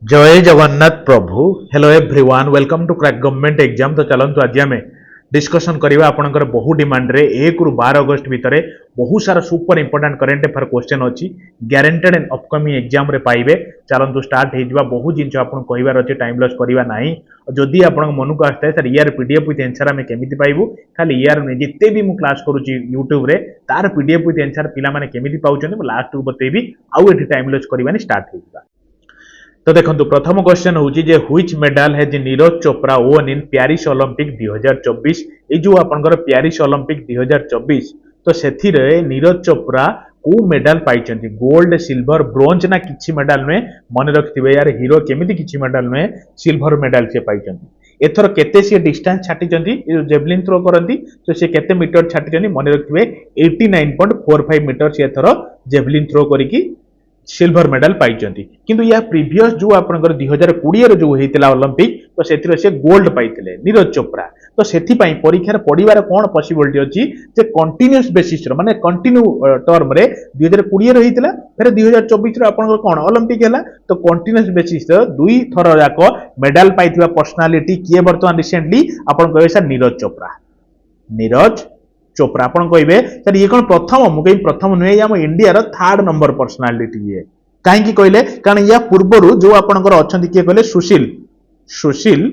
जय जगन्नाथ प्रभु। Hello everyone, welcome to Crack Government Exam. तो चलतु आज आम डिस्कसन करवा आपनकर बहु डिमांड रे 1 रु 12 अगस्त भितर बहुत सारा super important current affair question अच्छी ग्यारंटेड एंड अपकमिंग एग्जाम रे पाइबे। चलतु स्टार्ट हो बहुत जिन आपको कहबार अच्छे टाइम लॉस करवा ना। जदि आप मन को आसता है सर यार पीडीएफ विथ आंसर आम केमी पाइबू खाली यार जिते भी मुझे क्लास करुच्ची यूट्यूब रे तार पीडीएफ विथ आंसर पिलाने केमी पाँच लास्ट को बतेबी आउ ये टाइम लॉस करवानी स्टार्ट हो। तो देखो प्रथम क्वेश्चन हूँ which medal has Neeraj Chopra own in Paris Olympic 2024। ये जो आपनकर पेरिस ओलंपिक 2024 तो से नीरज चोपड़ा को मेडल पाई गोल्ड सिल्वर ब्रोंज ना किसी मेडल नुहे मन रखिए यार हीरो केमी किसी मेडल नुहे सिल्वर मेडल से पाई। एथर केते सी डिस्टेंस छाटी जेवलिन थ्रो करती तो सी केते मीटर छाटी मन रखिए 89.45 मीटर से एथर जेवलिन थ्रो करी सिल्वर मेडल पाई। किंतु या प्रीवियस जो आपनकर 2020 जो होता ओलंपिक तो से गोल्ड पाई नीरज चोपड़ा। तो से परीक्षार पढ़ार कौन पॉसिबिलिटी अच्छी जे कंटिन्यूअस बेसिस माने कंटिन्यू टर्म रे 2020 होता फिर 2024 आपनकर कौन ओलंपिक है तो कंटिन्यूअस बेसिस दुई थर जाक मेडल पाई पर्सनालीटी किए बर्तमान रिसेंटली आपन कहे सर नीरज चोपड़ा। नीरज चोपड़ा आपन कहे सर ये कौन प्रथम मुझे प्रथम नुहे आम इंडिया थर्ड नंबर पर्सनालीटी ये कहीं कहले कारण या पूर्वर जो आपंकर अच्छा किए कहले सुशील सुशील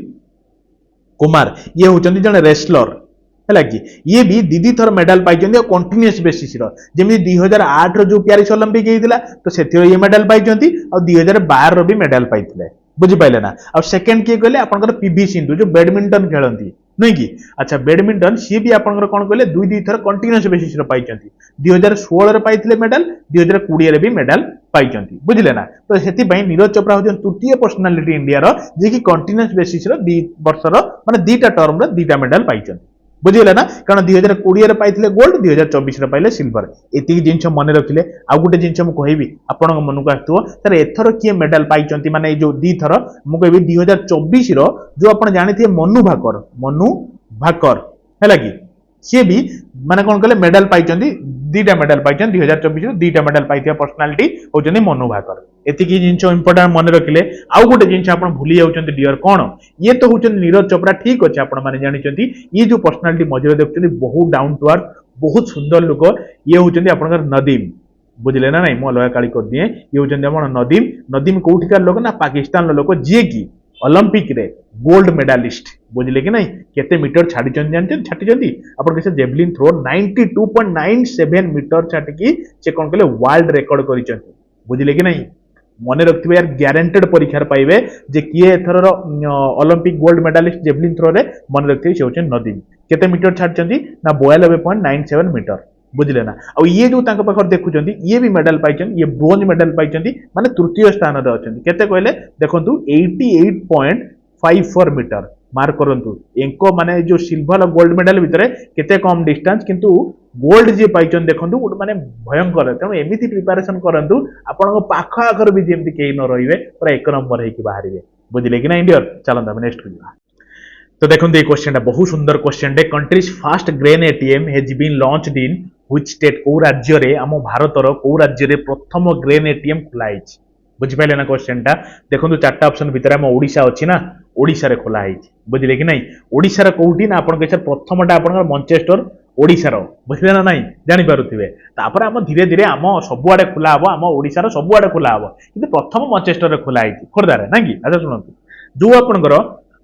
कुमार ये होती जन रेसलर है कि ये भी दीदी थर मेडल पाई कंटिन्यूअस बेसिस जमी 2008 जो पेरिस ओलंपिक होता तो से ये मेडल पाई और 2012 भी मेडल पाई बुझिपारे ना। आ सेकेंड किए कहले आपंकर पीवी सिंधु जो बैडमिंटन खेलती नुह कि अच्छा बैडमिंटन सी भी आपंकर कौन कहले दुई थर कंटिन्यूअस बेसिस पाई 2016 पाई मेडल 2020 भी मेडल पाई बुझिले ना। तो से नीरज चोपड़ा हूँ तृतीय पर्सनालीटी इंडिया जी की कंटिन्यूअस बेसिस वर्षर माने दीटा टर्म दीटा मेडल पाई बुझीगला ना। कारण 2020 पाई गोल्ड 2024 पाइले सिल्वर एति जिन मन रखिले। आउ गोटे जिन मुझे कहबी आपण मन को आसो सर एथर किए मेडल पाई माने जो दी थर मुझे 2024 जो आप जानी मनु भाकर है कि सी भी माने कौन कहले मेडल पाई दीटा मेडल पाई 2024 दीटा मेडल पाई पर्सनालीटी होती मनु भाकर। एति जिन इंपोर्टेंट मन रखिले। आउ गोटे जिन आप भूली जाऊँ डियर कौन ये तो हूँ नीरज चोपड़ा ठीक अच्छे आपण मैंने जानते ये जो पर्सनालीटी मझे देखते बहुत डाउन टू अर्थ बहुत सुंदर लोक ये हूँ आपंकर नदीम बुझे ना नहीं मुझे अलग काली कर दिए ये हूँ नदीम नदीम कौटिकार लोक ना पाकिस्तान लोक जी की ओलंपिक रे गोल्ड मेडालिस्ट बुझे कि नहीं केते मीटर छाड़ी छाटी आप जेवलिन थ्रो 92.97 मीटर छाटिकी से कौन कहले वर्ल्ड रेकर्ड कर बुझे कि नहीं मन रखिए यार ग्यारंटेड परीक्षार पाइबे जे किए एथर ओलंपिक गोल्ड मेडालिस्ट जेवलिन थ्रो रे मन रखिए से होचे नदीम केते मीटर छाड़ी ना 92.97 मीटर बुझले ना। और ये जो पाखर देखुं ये भी मेडल पाई ये ब्रोंज मेडल पाई माने तृतीय स्थान रे अछंती केते कहले देखंतु 88.54 मीटर मार्क करंतु एंको माने जो सिल्वर और गोल्ड मेडल भितर केते कम डिस्टेंस किंतु गोल्ड जी पाई देखंतु गोटे माने भयंकर तेणु एमती प्रिपरेशन करंतु आपण पाख आखर भी जेमती केही न रहिबे पूरा एक नंबर हेकी बाहरिबे बुझले कि ना इंडियर। चलंत हम नेक्स्ट को तो देखो ये क्वेश्चन बहुत सुंदर question countries first grain ATM has been launched in which state को राज्य रे आम भारतर को राज्य रे प्रथम ग्रेन एटीएम खुलाई बुझिपारे ना क्वेश्चन टा देखो चार्टा ऑप्शन भितर आम ओडिशा अच्छी ना ओडिशा रे खोला बुझिले कि नहीं ओडिशा कोठी ना आपन कहछर प्रथमटा आपन मंचेस्टर ओडिशार बुझले ना नहीं जानि पारुथिबे तापर आम धीरे धीरे आम सबुआडे खोला हबो आम ओडिशार सबुआडे खोला हबो किंतु प्रथम मंचेस्टर रे खोला खोर्धा रे ना कि अच्छा सुनंतु जो आपनकर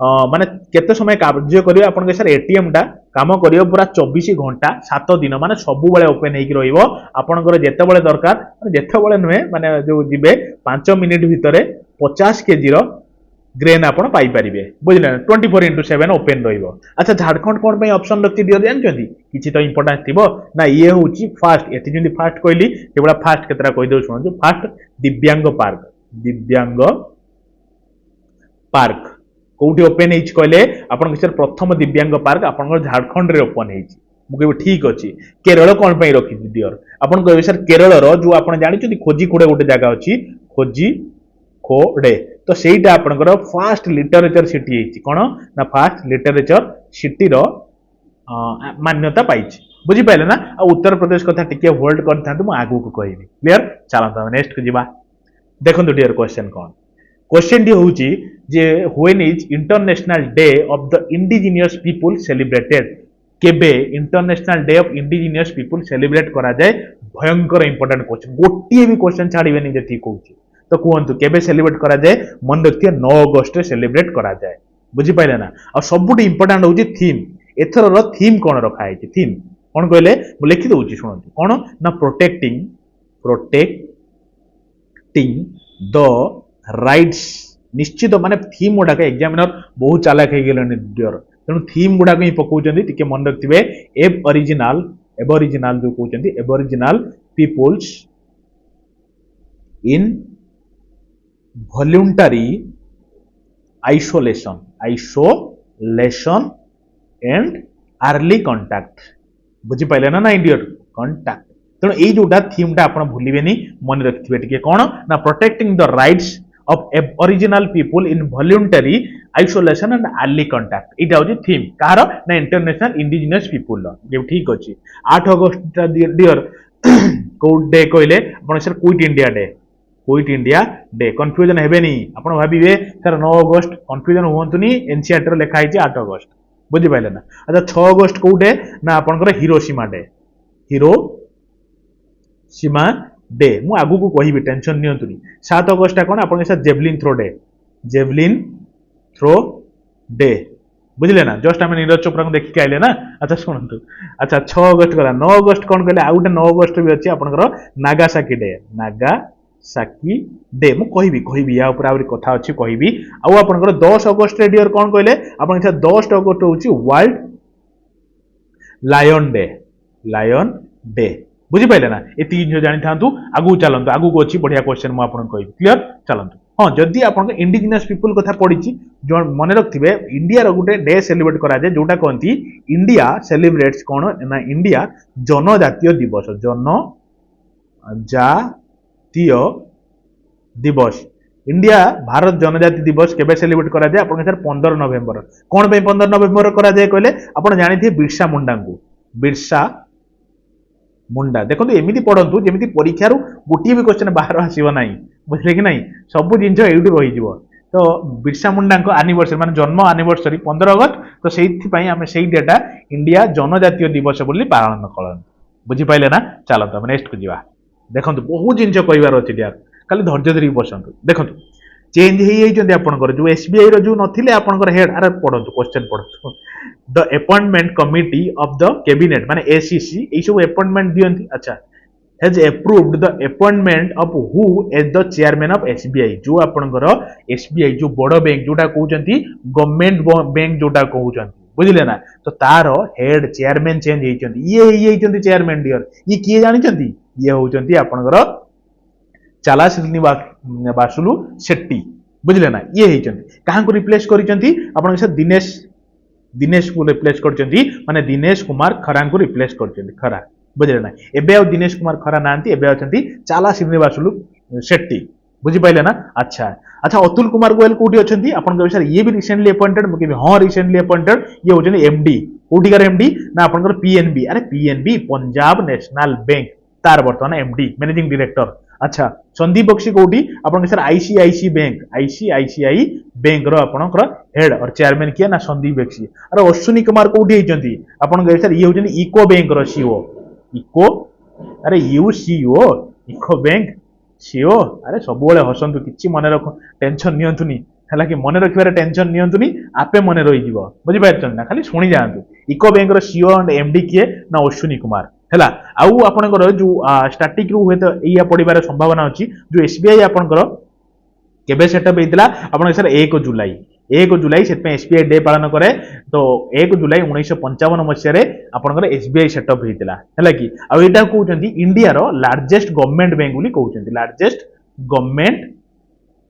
माने केते समय कार्य करियो आपन के सर एटीएम टा काम करियो पूरा 24 घंटा 7 दिन माने सबु बेले ओपन हेकी रहिबो आपनकर जेते बेले दरकार जेते बेले नुहे माने जो जिबे 5 मिनिट भितरे 50 केजी रो ग्रेन आपन पाई परिबे बुझले 24/7 ओपन रहिबो। अच्छा झारखंड कोन पे ऑप्शन रखती दियो जानचंदी किछि तो इंपोर्टेंस थिबो ना ये होची फास्ट एति जंदी फास्ट कहली केवला फास्ट केतरा कहि दउ सुन फास्ट दिव्यांग पार्क कौटी ओपन कहले आपन सर प्रथम दिव्यांग पार्क आपन झारखंड रे ओपन मुझे ठीक अच्छी केरल कौन पे रखी डियर आपन कहे सर केरल जो आप जानते खोजिकोड़े गोटे जगह अच्छी खोजिकोड़े तो सहीटा आपनकर फास्ट लिटरेचर सिटी कौन ना फास्ट लिटरेचर सिटी रो मान्यता पाई बुझिपारे ना। आ उत्तर प्रदेश कथा टिके होल्ड कर आगू को कहबी क्लियर। चलता नेक्स्ट को जीवा देखो डियर क्वेश्चन कौन क्वेश्चन टी होउची जे when is international day of the indigenous people celebrated केबे international day of indigenous people celebrate करा जाए भयंकर इंपोर्टेंट क्वेश्चन गोटे भी क्वेश्चन छाड़िबेनी जे ठीक होउची तो कहतु केबे सेलिब्रेट करा जाए मन रखिए 9 अगस्त रे सेलिब्रेट करा जाए बुझी पाइले ना आ सबुठी इंपोर्टेंट होउची थीम एथर रो थीम कोन रखा है थीम कोन कहले मु लिखि दउची सुनंतु कोन ना प्रोटेक्टिंग द राइट्स निश्चित माने थीम गुडा एग्जामिनर बहुत चालाक हो गले डियर तेणु थीम गुडा ही पकाउछन्ती टिके मन रखिबे एबोरिजिनल जो कहउछन्ती aboriginal peoples in voluntary isolation and early contact बुझी पाइले ना डियर कांटेक्ट तेणु यही जोटा थीम टा आपण भूलिबेनी मन रखिथिबे टिके कोन ना protecting the rights of original people in voluntary isolation and early contact इटा होची थीम कार ना इंटरनेशनल इंडिजिनियस पीपल जे ठीक अछि 8 अगस्त डियर को डे कहले आपण sir quit India day confusion हेबेनी आपण भाबिबे सर 9 अगस्त कंफ्यूजन होंतुनी एनसीईआरटी रो लिखा है 8 अगस्त बुझी पाइले ना अच्छा 6 अगस्त को डे ना आपनकर हिरोशिमा डे मु आगु को कहिबी टेंशन नियंतुनी 7 अगस्त कोन आपन से जेवलिन थ्रो डे बुझले ना जस्ट हम नीरज चोपड़ा को देखि के आइले ना अच्छा सुनंतु अच्छा 6 अगस्त गला 9 अगस्त कोन कहले आ उटे 9 अगस्त भी अछि आपनकर नागासाकी डे मु कहिबी या ऊपर आउरी कथा अछि कहिबी आ आपनकर 10 अगस्त डियर कोन कहले आपन से 10 अगस्त होछि वर्ल्ड लायन डे बुझी पाइले ना ये तीन जो जानी थांतु आगु चलंतु आगु को अछि बढ़िया क्वेश्चन मु आपन कहबी क्लियर चलंतु हां जदी आपन इंडिजिनियस पीपल कथा पडिछि जो मन रखथिबे इंडिया रो गुटे डे सेलिब्रेट करा जाय जोटा कहंती इंडिया सेलिब्रेट्स कोन ना इंडिया जनजातीय दिवस इंडिया भारत जनजाति दिवस केबे सेलिब्रेट करा जाय आपन सर 15 नवंबर कोन पे 15 नवंबर करा जाय कहले आपन जानिथि बिरसा मुंडा देखो एमती पढ़ु जमी परीक्षा गोटे भी क्वेश्चन बाहर आसो ना बुझे कि नहीं सब जिन एवं रही तो बिरसा मुंडा आनिवर्सरी माने जन्म आनिवर्सरी 15 अगस्त तो से आम से डेटा इंडिया जनजातीय दिवस बोली पालन करें बुझी पाइले ना चलते आम नेक्स्ट को जावा देखो बहुत जिन कहबार अच्छे डियर खाली धैर्य धरिक बसतु देखो चेंज हो आपंकर जो एसबीआई जो नथिले आपंकर हेड अरे पढ़तु क्वेश्चन पढ़तु the appointment committee of the cabinet माने एसीसी ए सब अपॉइंटमेंट दियंती अच्छा has approved the appointment of who as the chairman of SBI जो आपनकर एसबीआई जो बड़ बैंक जोटा कहउचंती गवर्नमेंट बैंक जोटा कहउचंती बुझिले ना तो तार हेड चेयरमैन चेंज हेइचंती ये हेइचंती चेयरमैन डियर ये किए जानिचंती ये होउचंती आपनकर चाला श्रीनिवासुलु शेट्टी बुझिले ना ये हेइचंती काहा को रिप्लेस करिचंती आपन से दिनेश को रिप्लेस करचंती माने दिनेश कुमार खरा को रिप्लेस करचंती खरा बुझिले ना एबे आ दिनेश कुमार खरा नांती एबे अछंती चाला श्रीनिवासुलु शेट्टी बुझी पाइले ना अच्छा अच्छा अतुल कुमार गोयल कोठी अछंती आपन के सर ये भी रिसेंटली अपॉइंटेड मुके हां रिसेंटली अपॉइंटेड ये होचंती एमडी कोठीकार एमडी ना आपन पीएनबी अरे पीएनबी पंजाब नेशनल बैंक तार वर्तमान एमडी मैनेजिंग डायरेक्टर अच्छा संदीप बक्सी कोठी आपन सर आईसीआईसीआई बैंक रो आपनकर हेड और चेयरमैन किया ना संदीप बक्सी अरे अश्विनी कुमार कोठी हेचंती आपन सर ये होचंती इको बैंक रो सीओ इको अरे यूसीओ इको बैंक सीओ अरे सब बेले हसंतु किछि मने रख टेंशन नियंतुनी हला कि मने रखिबारे टेंशन नियंतुनी आपे मने रहि जीवो बुझि पाइछन ना खाली सुनि जांतु इको बैंक रो सीओ एंड एमडी किए ना अश्विनी कुमार हला आउ आपनकर जो स्टैटिक रु हेत एया पडिबार संभावना अछि जो एसबीआई आपनकर केबे सेटअप हेतिला आपन सर 1 जुलाई से एसबीआई डे पालन करे तो 1 जुलाई 1955 मसिया रे आपनकर एसबीआई सेटअप हेतिला हला कि आ एटा कहउचंती इंडिया रो लार्जेस्ट गवर्नमेंट बैंक बोली कहउचंती लार्जेस्ट गवर्नमेंट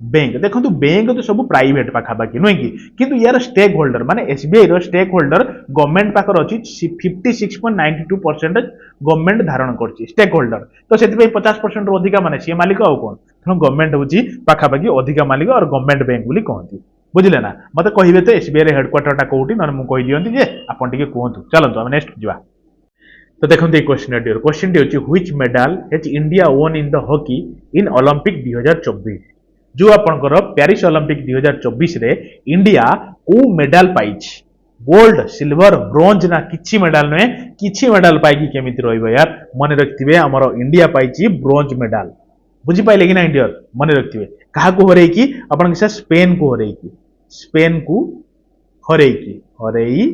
बैंक देखो बैंक तो सब प्राइवेट पाखापाखि नुह कि किंतु यार स्टेक होल्डर माने एसबीआई रो स्टेक होल्डर गवर्नमेंट पाखर अछि 56.92% गवर्नमेंट धारण करछि स्टेक होल्डर तो सेति 50% रो अधिका माने सी मालिक आ कोन तो गवर्नमेंट होछि पाखापाखि अधिका मालिक और गवर्नमेंट बैंक बोली कहंती बुझिले ना मते कहिबे तो एसबीआई रे हेडक्वार्टर टा कोठी न मु कहि दियंती जे आपन टिके कहंतु चलंतु हम नेक्स्ट जिवा तो देखो ये क्वेश्चन टी होछि which medal has India won in the hockey in Olympic 2024 जो आपनकर पेरिस ओलंपिक 2024 रे इंडिया को मेडल पाइछि गोल्ड सिल्वर ब्रोंज ना किछि मेडल नुहे किछि मेडल पाइकी केमिति रहइबो यार मन रखथिबे हमर इंडिया पाइछि ब्रोंज मेडल बुझी पाइले कि ना इंडिया मन रखथिबे काहा को हरेई की आपन के स्पेन को हरेई की स्पेन को हरेई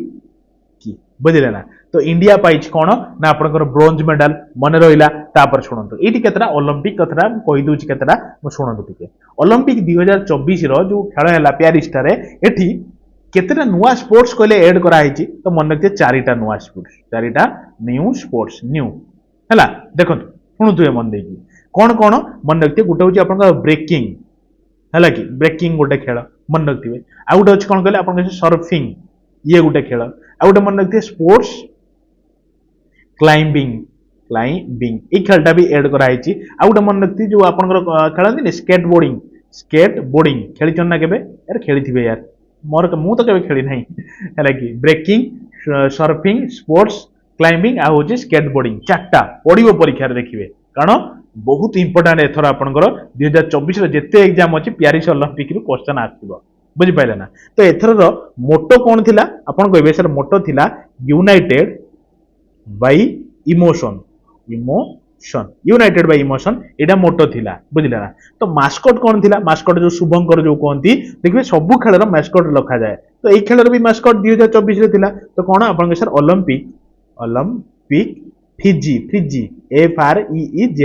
की बुझिले ना तो इंडिया पाइछि कोन ना आपनकर ब्रोंज मेडल मन रहिला तापर सुनंतु एठी केतरा ओलंपिक कथरा कहि दोछि केतरा म सुनंतु टिके ओलंपिक 2024 रो जो खेल हैला पेरिस टारे एठी केतरा नुवा स्पोर्ट्स कहले ऐड करा हिची तो मन रखते चारिटा नुवा स्पोर्ट्स चारिटा न्यू स्पोर्ट्स न्यू हैला देखंतु सुनतु ए मन देकी कोन कोन मन रखते गुटे होची आपन ब्रेकिंग हैला कि ब्रेकिंग गोटे खेल मन रखथिबे आ गुटे होची कोन कहले आपन सर्फिंग ये गुटे खेल आ गुटे मन रखते स्पोर्ट्स क्लाइंबिंग ए खेलटा भी ऐड करा हिची आ गुटे मन रखती जो आपन खेलंती स्केट बोर्डिंग खेली चन ना केबे यार खेलिथिबे यार मोर मु तो केबे खेली नाही हैला कि ब्रेकिंग सर्फिंग स्पोर्ट्स क्लाइंबिंग आ होची स्केट बोर्डिंग चारटा पडिबो परीक्षा रे देखिबे कारण बहुत इंपोर्टेंट एथर आपनकर 2024 रे जेते एग्जाम अछि पेरिस ओलंपिक रो क्वेश्चन आथिबो बुझि पाइले ना तो एथर रो मोटो कोन थिला आपन कहबे सर मोटो थिला United bye emotion United bye emotion एटा मोटो थिला बुझिले ना तो मास्कट कोन थिला मास्कट जो शुभंकर जो कहंती देखबे सब खेल रो मास्कट लखा जाय तो एई खेल रो भी मास्कट 2024 रे थिला तो कोन आपन sir Olympic Fiji FREEZD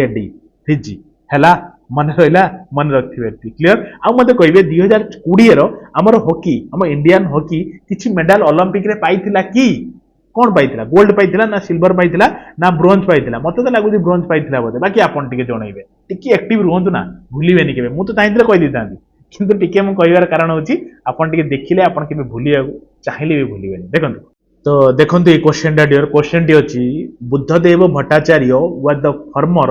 Fiji हैला मन रहिला मन रखथिबे क्लियर आ मते कहबे 2020 रो हमर हॉकी हम इंडियन हॉकी किछि मेडल ओलंपिक रे पाइथिला की कोन पाइथिला गोल्ड पाइथिला ना सिल्वर पाइथिला ना ब्रोंज पाइथिला मते तो लागुदी ब्रोंज पाइथिला बोले बाकी आपन टिके जणैबे टिके एक्टिव रहंतु ना भूलिबेनी केबे मु तो चाहितले कहि दितांती किंतु टिके मु कहिवार कारण होची आपन टिके देखिले आपन केबे भूलिया चाहिले भी भूलिबेनी देखंतु तो देखंतु ए क्वेश्चन टा डियर क्वेश्चन टी अछि Buddhadeb Bhattacharya was the former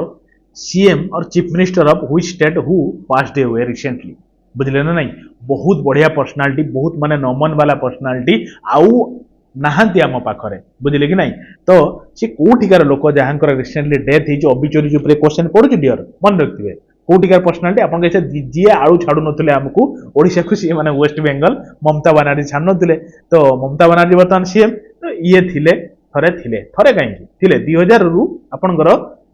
CM और chief minister of which state who passed away recently बुझले ना नहीं बहुत बढ़िया पर्सनालिटी बहुत माने नमन वाला पर्सनालिटी आउ नाहंती आम पाखरे बुझिले कि नहीं तो से कोठिकार लोक जहाँकर रिसेंटली डेथ हिज ऑबिचुरी ऊपर क्वेश्चन पड़ुछि डियर मन रखिबे कोठिकार पर्सनालिटी आपन कैसे जी आळू छाडू नथले हमकु ओडिसा को सी माने वेस्ट बेंगल ममता बनर्जी छाड नथले तो ममता बनर्जी वर्तमान सीएम तो ये थिले थरे काई थिले 2000 रु आपनकर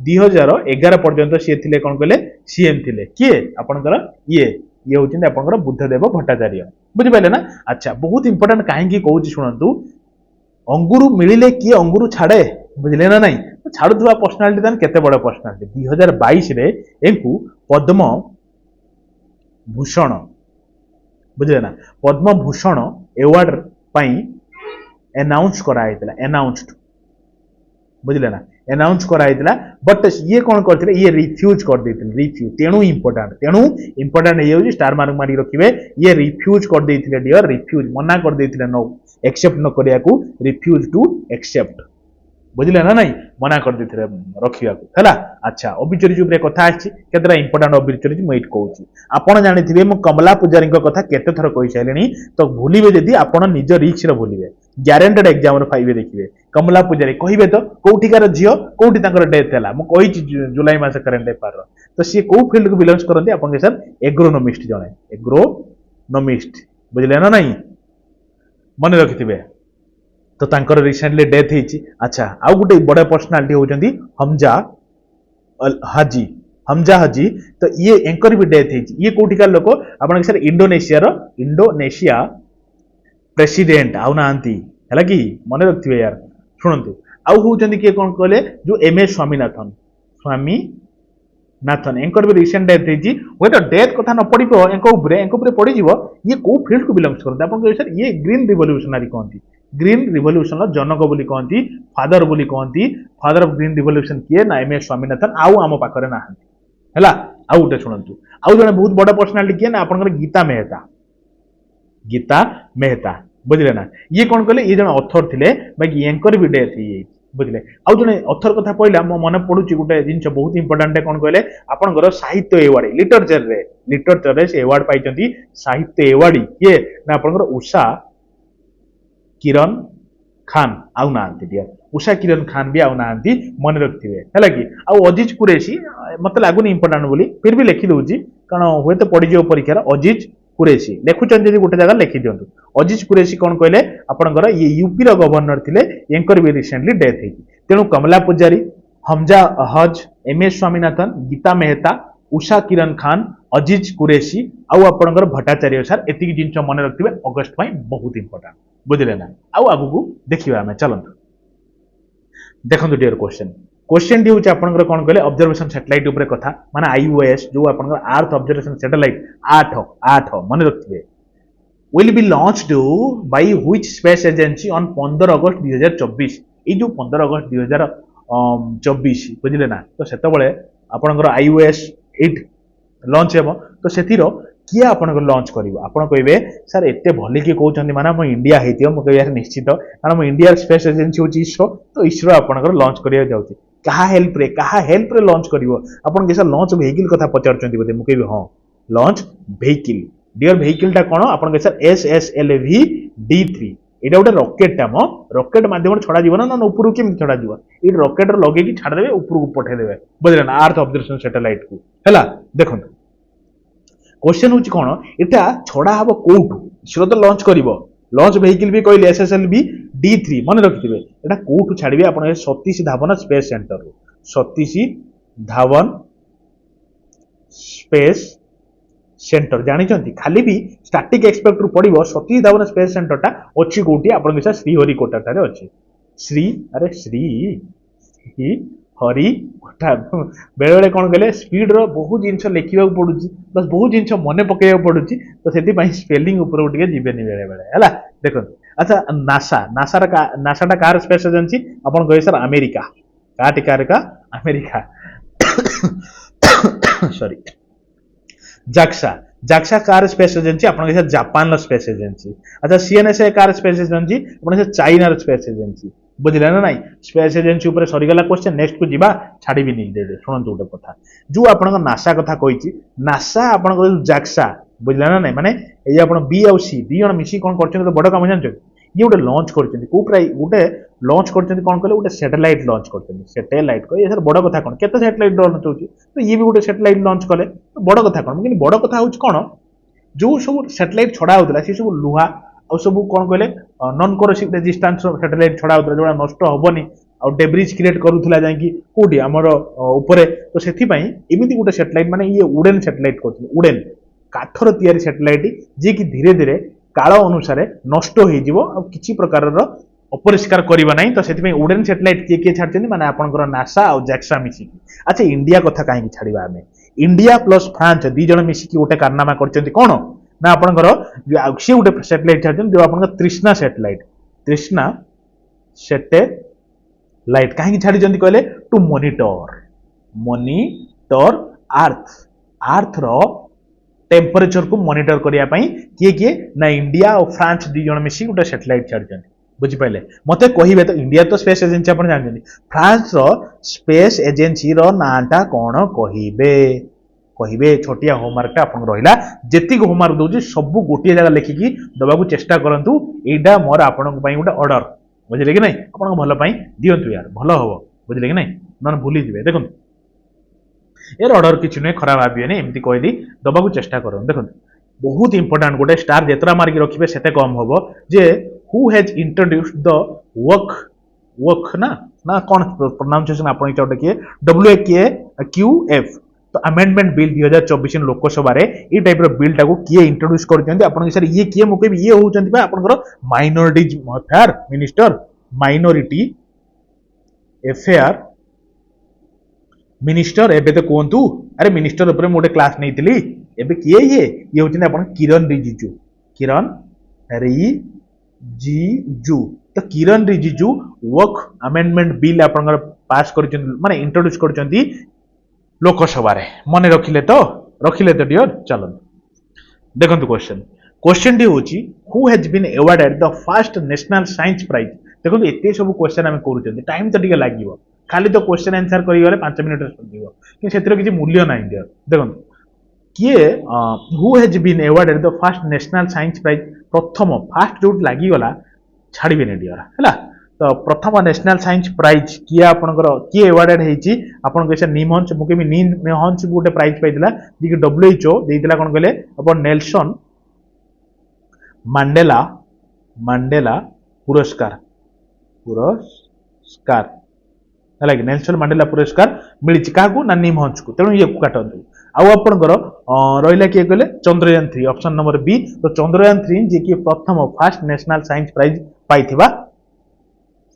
2011 पर्यंत सी थिले कोन कहले सीएम थिले किए आपनकर ये होचिन आपनकर बुद्धदेव भट्टाचार्य बुझि पाइले ना अच्छा बहुत इंपोर्टेंट काहे की कहूची सुनंतु अंगुरु मिलिले किए अंगुरु छाड़े बुझिले ना नहीं तो छाड़ुवा पर्सनालिटी तान केते बड़ पर्सनालिटी 2022 रे एंकु पद्म भूषण बुझिले ना पद्म भूषण अवार्ड पई अनाउंस करा हैतला अनाउंस्ड बुझिले ना अनाउंस करा हैतला बट ये कोन करथिले ये रिफ्यूज कर देथिले रिफ्यूज तेणु इंपोर्टेंट हे होजी स्टार मार्क मारी रखिबे ये रिफ्यूज कर देथिले डियर रिफ्यूज मना कर देथिले नो एक्सेप्ट न करिया को रिफ्यूज टू एक्सेप्ट बुझिले ना नहीं मना कर देथिले रखिया को हला अच्छा ओबिचुरी ऊपर कथा आछि केतरा इंपोर्टेंट ओबिचुरी मु एट कहूची आपण जानिथिबे मु कमला पुजारी को कथा केते थर कहि साइलेनी तो भूलिबे जदी आपण निज रिक्स रे भूलिबे ग्यारंटेड एग्जाम रे पाइबे देखिबे कमला पुजारी कहिबे तो कोठिकार जियो कोठी तांकर डेथ हैला मु कहिची जुलाई मास करेंट अफेयर तो सी को फील्ड को बिलोंग्स करंती आपण के सर एग्रोनोमिस्ट जणे एग्रोनोमिस्ट बुझिले ना नहीं मन रखिथिबे तो तांकर रिसेंटली डेथ हिची अच्छा आउ गुटे बड़ा पर्सनालिटी होचंदी हमजा हाजी तो ये एंकर भी डेथ हिची ये कोठिका लोक आपण सर इंडोनेशिया प्रेसिडेंट आउ नांती हला कि मन रखथिबे यार सुनंतु आउ होचंदी के कोन कहले जो MS स्वामीनाथन एंकर भी रिसेंट डेथ हिची वो तो डेथ कथा न पडिबो एंको पड़ी जीवो ये को फील्ड को बिलोंग्स करते आपण कहले सर ये ग्रीन रिवोल्यूशनरी कहंती ग्रीन रिवोल्यूशन जनक बोली कहती फादर बोली कहती फादर ऑफ ग्रीन रिवोल्यूशन किए ना MS स्वामीनाथन आउ आम पाखरे ना हैला आउ गोटे शुणु आउ जने बहुत बड़ा पर्सनालिटी किए ना आपनकर गीता मेहता बुझिले ना ये कौन कहले ये जने ऑथर थिले बाकी एंकर भी डेथ ही बुझिले आउ जने ऑथर कथा कहला मो मन पडुची गोटे जिंस बहुत इंपोर्टेंट कौन कहले आपनकर साहित्य अवार्ड लिटरेचर रे से अवार्ड पाइचंती साहित्य अवार्ड किए ना आपनकर उषा किरण खान आउ नांती डियर उषा किरण खान भी आउ नांती मन रखिथिबे हैला कि आउ अजीज कुरैशी मते लागुनी इंपोर्टेंट बोली फिर भी लिखि दउची कारण होय तो पड़ी जो परीक्षा अजीज कुरैशी लेखुचन जदि गोटे जगह लिखि दियंतु अजीज कुरैशी कोन कहले आपनकर ये यूपी रो गवर्नर थिले एंकर भी रिसेंटली डेथ हेची तेनु कमला पुजारी हमजा हज एम एस स्वामीनाथन गीता मेहता उषा किरण खान अजीज कुरैशी आउ आपनकर भट्टाचार्य सर एतिक जिंस मन रखिबे अगस्त पई बहुत इंपोर्टेंट बुझिले ना आउ आगु को देखिबा हमें चलंतु देखंतु डियर क्वेश्चन डी होची आपनकर कोन कहले ऑब्जर्वेशन सैटेलाइट ऊपर कथा माने आईओएस जो आपनकर अर्थ ऑब्जर्वेशन सैटेलाइट 8 मन रखिबे will be launched by which space agency on 15 अगस्त 2024 ए जो 15 अगस्त 2024 बुझिले ना तो सेतबेले आपनकर आईओएस 8 लॉन्च हेबो तो सेतिरो किए आपनकर लॉन्च करिवो आपन कहबे सर एते भली के कहउछन्ती माने हम इंडिया हेतियो म कहबे यार निश्चित कारण म इंडिया स्पेस एजेंसी होची इसरो तो इसरो आपनकर लॉन्च करिया जाउची कहा हेल्प रे लॉन्च करिवो आपन केसा लॉन्च व्हीकल कथा पचारचन्ती बदे म कहबे हां लॉन्च व्हीकल डियर व्हीकल टा कोन आपन के सर एसएसएलवी D3 एटा गोटे रॉकेट टा म रॉकेट माध्यम छड़ा जीवन ना ऊपर के छड़ा जीवन ई रॉकेट रो लगे की छाड़ देबे ऊपर को पठे देबे बुझले ना अर्थ ऑब्जर्वेशन सैटेलाइट को हैला देखो क्वेश्चन होची कोन एटा छड़ा हबो कोउठु इसरो तो लॉन्च करिवो लॉन्च व्हीकल भी कहले एसएसएलवी D3 मन रखिथिबे एटा कोउठु छाड़िबे आपन सतीश धावन स्पेस सेंटर रो सतीश धावन स्पेस सेंटर जानी खाली भी स्टैटिक एक्सपेक्ट रु पड़ो सतीश धावन स्पेस सेंटर टा अच्छी कोटी आपन श्रीहरिकोटा ठारे अच्छी श्री हरिकोटा बेले बेले कौन कहले स्पीड रो बहुत जिनस लिखा पड़ुची बस बहुत जिनस मन पकड़ा पड़ुची तो से स्पेलिंग ऊपर टे जीवेनि बेले बेले है देखो अच्छा नासा कार स्पेस एजेंसी आपन कहे सर अमेरिका का टिकार का America sorry JAXA car space agency आपन के जापान लो स्पेस एजेंसी अच्छा सीएनएसए कार स्पेस एजेंसी आपन के चाइना रो स्पेस एजेंसी बुझिले ना नहीं स्पेस एजेंसी ऊपर सरी गला क्वेश्चन नेक्स्ट को जीवा छाड़ी भी नहीं दे सुनंतु गोटे कथा जो आपन को नासा कथा कहिची नासा आपन को जाक्सा बुझिले ना नहीं माने ए आपन बी और सी दी जण मिसी कोन करछन तो बड़ काम जानछ ये गोटे लॉन्च करछन को प्राय गोटे लॉन्च करछन कोन कहले गोटे सैटेलाइट लॉन्च करछन सैटेलाइट को ये सर बड़ कथा कोन केते सैटेलाइट लॉन्च होची तो ये भी गोटे सैटेलाइट लॉन्च कले तो बड़ कथा कोन लेकिन बड़ कथा होची कोन जो सब सैटेलाइट छड़ा होतला से सब लुहा और सब कोन कहले नॉन कोरोसिव रेजिस्टेंस सैटेलाइट छड़ा होतला जोड़ा नष्ट होबनी और डेब्रिज क्रिएट करूथला जाय कि कोडी हमर ऊपर तो सेथि पई एमिति गोटे सैटेलाइट माने ये उड़ेन सैटेलाइट करछन उड़ेन काठर तयारी सैटेलाइट जे कि धीरे धीरे काल अनुसार नष्ट हो जीवो और किछि प्रकार रो अपरिष्कार करिबा नाही तो सेति उड़ेन सैटेलाइट के छाड़छन माने आपनकर नासा और जैक्सा मिसी अच्छा इंडिया कथा काहे छाड़िबा हमें इंडिया प्लस फ्रांस दी जण मिसी कि गोटे कारनामा करछन कोन ना आपनकर से गोटे सैटेलाइट छाड़छन जो आपनकर तृष्णा सैटेलाइट काहे छाड़िछन कहले टू मॉनिटर अर्थ रो टेम्परेचर को मॉनिटर करिया पई किए ना इंडिया और फ्रांस दी जण मिसी गोटे सैटेलाइट छाड़छन बुझी पाइले मते कहिबे तो इंडिया तो स्पेस एजेंसी अपन जानछन फ्रांस रो स्पेस एजेंसी रो नाटा कोन कहिबे छोटिया होमवर्क अपन रहिला जेतिक होमवर्क दोजी सब गोटिए जगह लिखिकी दबाकू चेष्टा करंतु एडा मोर आपन पई गोटे ऑर्डर बुझिले कि नहीं आपन भलो पई दियंतु यार भलो हबो बुझिले कि नहीं नन भूली जिवे देखो यार ऑर्डर किछि नै खराब आबिए नै एमति कहली दबाकू चेष्टा करन देखो बहुत इंपोर्टेंट गोटे स्टार जेतरा मार्क रखिबे सेते कम हबो जे who has introduced the work ना कौन प्रोनाउंसिएशन आपन चाउटे के WAKQF तो अमेंडमेंट बिल 2024 लोकसभा रे ई टाइप रो बिल टाको किए इंट्रोड्यूस करछन्ती आपन सर ये किए मुके ये होउछन्ती बा आपनकर minority affair minister minority affair minister एबे तो कोंतु अरे मिनिस्टर ऊपर मोटे क्लास नैतिली एबे किए ये होउछन्ती आपन किरण रिजिजू तो किरण रिजिजू वर्क अमेंडमेंट बिल आपनकर पास करछन माने इंट्रोड्यूस करछन्ती लोकसभा रे मने रखिले तो डियर चलो देखंतु क्वेश्चन डी होची who has been awarded the first national science prize देखो एते सब क्वेश्चन हम करूछन्ती टाइम तो दिगे लागिवो खाली तो क्वेश्चन आंसर करि गले 5 मिनिट रे सदिवो कि सेतिर किछि मूल्य नाही डियर देखंतु किए who has been awarded the first national science prize प्रथम फर्स्ट जोट लागी गला छाड़िबे ने डियर हैला तो प्रथम नेशनल साइंस प्राइज किए आपनकर किए अवार्डेड हेची आपन कैसे निमहंस मुकेमी निमहंस गोटे प्राइज पाइतिला जे कि WHO देइतिला कोन कहले अपन नेल्सन मांडेला मांडेला पुरस्कार पुरस्कार है कि नेल्सन मांडेला पुरस्कार मिली क्या ना निमहंस को तेणु ये काटतु आउ आपणकर रहा किए कहले चंद्रयान 3 ऑप्शन नंबर बी तो चंद्रयान 3 जी कि प्रथम फर्स्ट नेशनल साइंस प्राइज पाइथिबा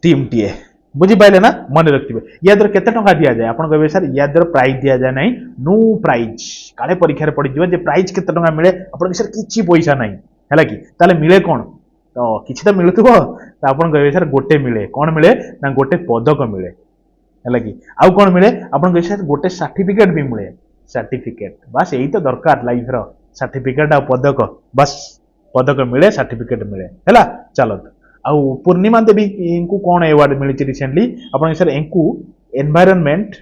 टीम टीए बुझिपारे ना मन रखिए या द्वारा केते टंका दिया जाए आपन कहबे सर या द्वारा प्राइज दिया जाए नहीं नो प्राइज काले परीक्षा रे पड़ी जे प्राइज केते टंका मिले आपन सर किछि पैसा नहीं हैला कि ताले मिले कोन तो किछि तो मिलुथबो तो आपन कहबे सर गोटे मिले कोन मिले ना गोटे पदक मिले हैला कि आउ कोन मिले आपन कहबे सर गोटे सर्टिफिकेट भी मिले सर्टिफिकेट बस यही तो दरकार लाइफ रो सर्टिफिकेट आ पदक बस पदक मिले सर्टिफिकेट मिले हैला चलो आउ पूर्णिमा देवी इनको कौन अवार्ड मिली रिसेंटली अपन सर इनको एनवायरनमेंट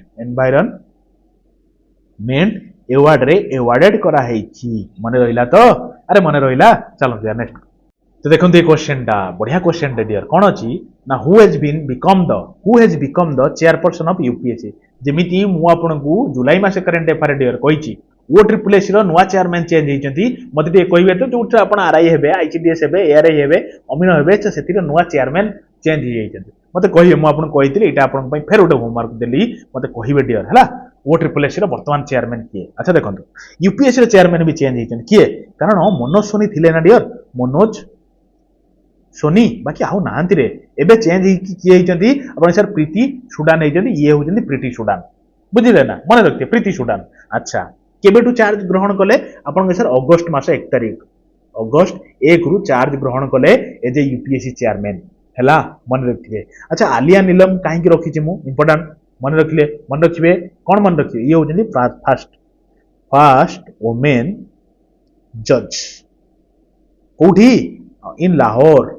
अवार्ड रे अवार्डेड करा हेची मने रहिला तो अरे मने रहिला चलो यार नेक्स्ट तो देखो ये क्वेश्चन टा बढ़िया क्वेश्चन टा डियर कौन अछि ना who has become the chairperson of UPSC जेमिति मु आपन को जुलाई मासे करंट अफेयर डियर कहिची ओ ट्रिपल एस रो नुआ चेयरमैन चेंज होइचंती मते टे कहबे तो जोटा आपण आरआई हेबे आईसीडीएस हेबे एआरआई हेबे अमीन हेबे तो सेतिर नुआ चेयरमैन चेंज होइचंती मते कहिबे मु आपण कहितली एटा आपण पई फेर ओटे होमवर्क देली मते कहिबे डियर हला ओ ट्रिपल एस रो वर्तमान चेयरमैन किए अच्छा देखंतु यूपीएससी रो चेयरमैन भी चेंज होइचंती किए कारण मनोज सोनी थिले ना डियर मनोज सोनी बाकी आउ नांती रे एबे चेंज किए होइचंती आपण सर प्रीति सुडान होइचंती ये होइचंती प्रीति सुडान बुझिले ना मन रखते प्रीति सुडान अच्छा केबेटू चार्ज ग्रहण कले आपन सर अगस्त मास 1 तारिख अगस्त 1 रु चार्ज ग्रहण कले एज ए यूपीएससी चेयरमैन हैला मन रखिए अच्छा आलिया नीलम काहे की रखी मु इंपोर्टेंट मन रखिए कौन मन रखिए ये होजनी फर्स्ट वुमेन जज कोठी इन लाहौर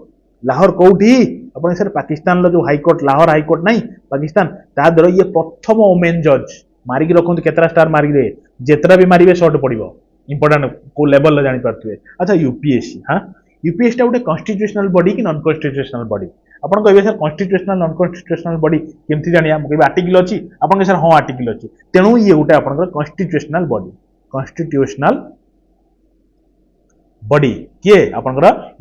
कोठी अपन सर पाकिस्तान लो जो high court Lahore high court नहीं पाकिस्तान ता द्वारा ये प्रथम वुमेन जज मारिक रखते केतरा स्टार मारिक जेतरा भी मारिबे शॉर्ट पड़िबो इंपोर्टेंट को लेवल ला जानि पारथुए अच्छा यूपीएससी हां यूपीएससी टा गोटे कॉन्स्टिट्यूशनल बॉडी कि नॉन कॉन्स्टिट्यूशनल बॉडी आपन कहबे sir constitutional non constitutional body केमथि जानिया म कहबे आर्टिकल अछि आपन सर हां आर्टिकल अछि तेनु ये गोटे आपन कॉन्स्टिट्यूशनल बॉडी के आपन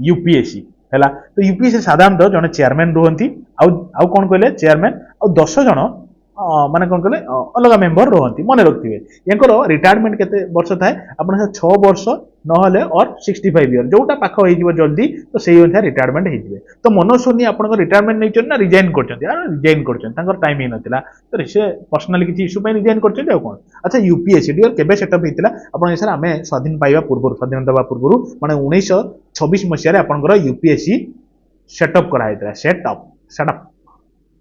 यूपीएससी हैला तो यूपीएससी साधारणतः जने चेयरमैन रहंती आउ कोन कहले चेयरमैन आउ 10 जण माने कोन कहले अलग मेंबर रहंती मने रखथिबे एकर रिटायरमेंट केते वर्ष थाए आपन 6 वर्ष नहले और 65 इयर जोटा पाखो होई जीव जल्दी तो सेही अनुसार रिटायरमेंट होई जीवे तो मनोज सोनी आपन रिटायरमेंट नै ना रिजाइन करछन यार रिजाइन करछन तांकर टाइम ही नथिला तो से पर्सनली किछि इशू पे रिजाइन करछन आ कोन अच्छा यूपीएससी डियर केबे सेटअप हेतिला आपन सर हमें स्वाधीन पाइबा पूर्व स्वाधीन दबा पूर्व माने 1926 मसिया रे आपन यूपीएससी सेटअप करा हेतिला सेटअप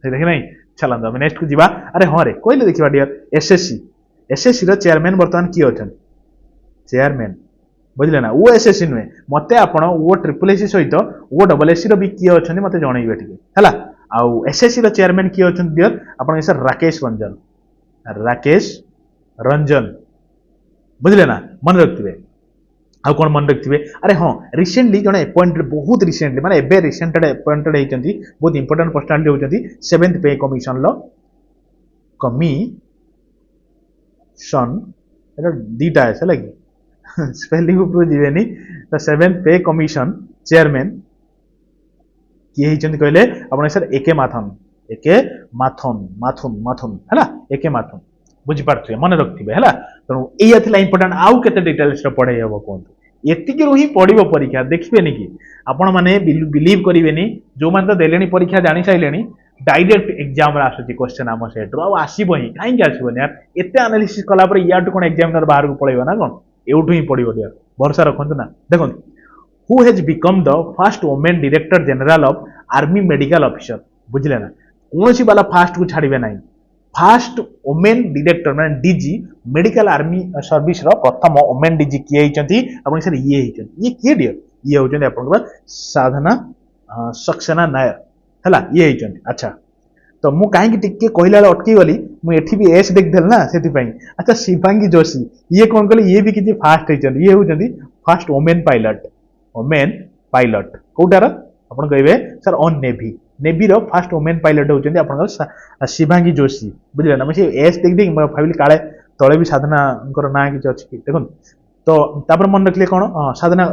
देखि नै चलन हम नेक्स्ट को जीवा अरे हाँ रे कहले देखिबा डियर एसएससी रो चेयरमैन वर्तमान किए अछन चेयरमैन बुझले ना वो एसएससी नुहे मते आपण वो ट्रिपल एससी सहित वो डबल एससी रो भी किए अछन मते जणैबे ठीक हैला आउ एसएससी रो चेयरमैन किए अछन डियर आपण सर राकेश रंजन बुझले ना मन रखथिबे आउ कोन मन रखथिबे अरे हाँ रिसेंटली जने अपॉइंटेड बहुत रिसेंटली माने एबे रिसेंटेड अपॉइंटेड हेचंती बहुत इंपोर्टेंट पर्सनालिटी होचंती 7th पे कमीशन लो कमीशन एटा दीटा है लगी स्पेलिंग ऊपर जीवेनी तो 7th पे कमीशन चेयरमैन किए हेचंती कहले आपण सर एके माथन हैला एके माथन बुझी पारथि मन रखथिबे हैला तनु एया थिला इंपोर्टेंट आउ केते डिटेल्स रे पढै हेबो कोंतु एतिकी रही पड़ो परीक्षा देखिए कि आपण मैंने बिलीव करेनि जो मैंने तो देले परीक्षा जानी सारे डायरेक्ट एग्जाम आसूँ क्वेश्चन आम सेट्रु आसब ही कहीं आसबन यार एत एनालिसिस कलापर या कौन एग्जामिनर बाहर को पड़ेगा ना कौन एवठू ही पड़ो यार भरोसा रखु ना देखो who has become the first women director general of army medical officer बुझले ना कौन सी वाला फास्ट को छाड़े ना फास्ट वुमेन डायरेक्टर माने डीजी मेडिकल आर्मी सर्विस रो प्रथम वुमेन डीजी किए हिचंती आपण सर ये किए डियर ये होचंती आपण साधना सक्सेना नायर हला ये हिचंती अच्छा तो मु काहे कि टिके कहला अटकी गली मु एठी भी एस देख देल ना सेति पई अच्छा शिवांगी जोशी ये कोन कहले ये भी किछि फास्ट हिचंती ये होचंती फास्ट वुमेन पायलट कोटार आपण कहबे सर ऑन नेवी नेवी रो फर्स्ट वुमेन पायलट होचंदी आपनकर शिवांगी जोशी बुझले ना मैं एस देख देख भाविली काले तळे भी साधना ना कि अच्छी देखो तो तापर मन रखिले कौन साधना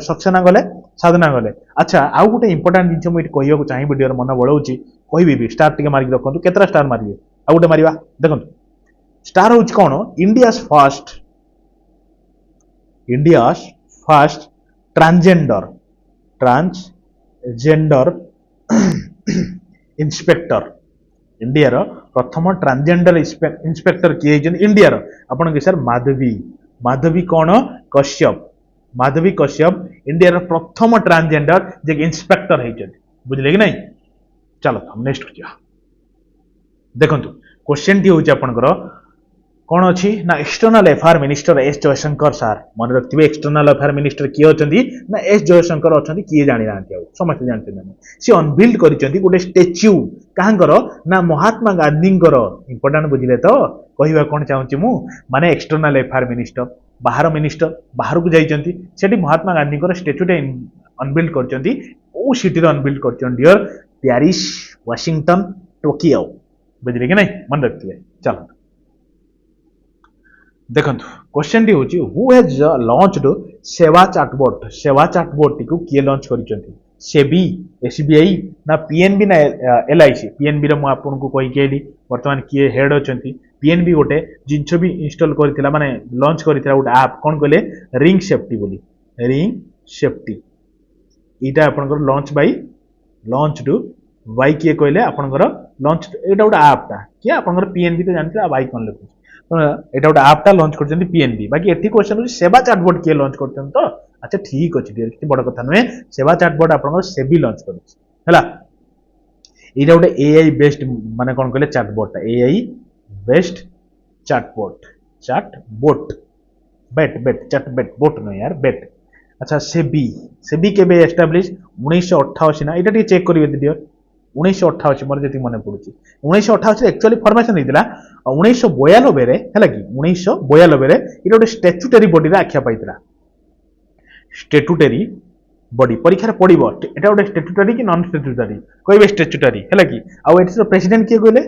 सक्सेना गले साधना गले अच्छा आउ गोटे इंपोर्टाट जिन मुझे कहूँ चाहिए वीडियो मन बढ़ाऊँगी कहि भी स्टार टे मारिक रखु केतरा स्टार मारे आउ गोटे मारिबा देखो स्टार हूँ कौन India first transgender inspector India रो प्रथम ट्रांसजेंडर इंस्पेक्टर किए इंडिया रो आपन के सर माधवी कौन कश्यप इंडिया रो प्रथम ट्रांसजेंडर जे इंस्पेक्टर है बुझले कि नहीं चलो हम नेक्स्ट देखो क्वेश्चन टी होची आपनकर कौन अच्छी ना external affair minister S Jaishankar सार मन रखिए एक्सटर्नल अफेयर मिनिस्टर किए अच्छी ना एस जयशंकर अच्छा किए जानी ना समस्त जानते सी अनबिल्ड कर गोटे स्टेच्यू कहाँकर ना महात्मा गांधी इंपोर्टाट बुझे तो कहवा कौन चाहूँगी मु माने एक्सटर्नल अफेयर मिनिस्टर बाहर को जाइए महात्मा गांधी स्टेच्यूटे अनबिल्ड कर सिटी अनबिल्ड कर डियर पेरिस वाशिंगटन टोकियो बुझे कि नहीं मन रखिए चलो देखो क्वेश्चन टी होची हु हैज लॉन्च्ड सेवा चैटबॉट टी को किए लॉन्च करिसेंती सेबी एसबीआई ना पीएनबी ना एलआईसी पीएनबी रो मु आपन को कहि केली वर्तमान किए हेड अछंती पीएनबी गोटे जिंस भी इंस्टॉल करथिला माने लॉन्च करथिला गोटे ऐप कोन कहले रिंग सेफ्टी बोली रिंग सेफ्टी इटा आपन को लॉन्च्ड बाय किए कहले आपन को लॉन्च एटा गोटे ऐप ता कि आपन को पीएनबी तो जानथिला बाय कोन लेखु एटा गोटे ऐपटा लॉन्च कर पीएनबी बाकी एटी क्वेश्चन होची सेवा चैटबॉट किए लॉन्च करछन तो अच्छा ठीक अछि डियर किछि बड़ कथा नुहे सेवा चैटबॉट आपन सेबी लॉन्च करछि हला एटा गोटे एआई बेस्ड माने कोन कहले चैटबॉट एआई बेस्ड चैटबॉट बेट बोट न यार बेट अच्छा सेबी केबे एस्टैब्लिश 1988 ना एटा टी चेक करिवे डियर 1988 मोर जति मन पड़ुची 1988 एक्चुअली फॉर्मेशन हेतिला 1992 रे हैला कि 1992 रे इटा गोटे स्टैट्यूटरी बॉडी रे आख्या पाइतला स्टैट्यूटरी बॉडी परीक्षा रे पड़िबो एटा गोटे स्टैट्यूटरी कि नॉन स्टैट्यूटरी कहबे स्टैट्यूटरी हैला कि आ एटा प्रेसिडेंट के कहले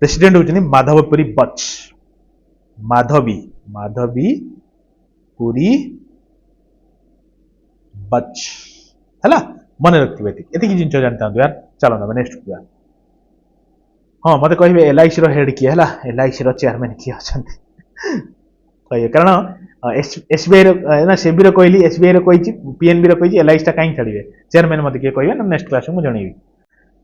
प्रेसिडेंट होचनी माधवपुरी बच माधवीपुरी बच हैला मन रखिए एति जिन जानता हूँ यार चलो ना नेक्स्ट किया हाँ मत कहे एलआईसी हेड किए है एलआईसी चेयरमैन किए अच्छा कहे कारण एसबीआई ना सेबी कहली एसबीआई रही पीएनबी रही एलआईसी कहीं छाड़े चेयरमैन मत किए कहे ना नेक्स्ट क्लास में जनइबी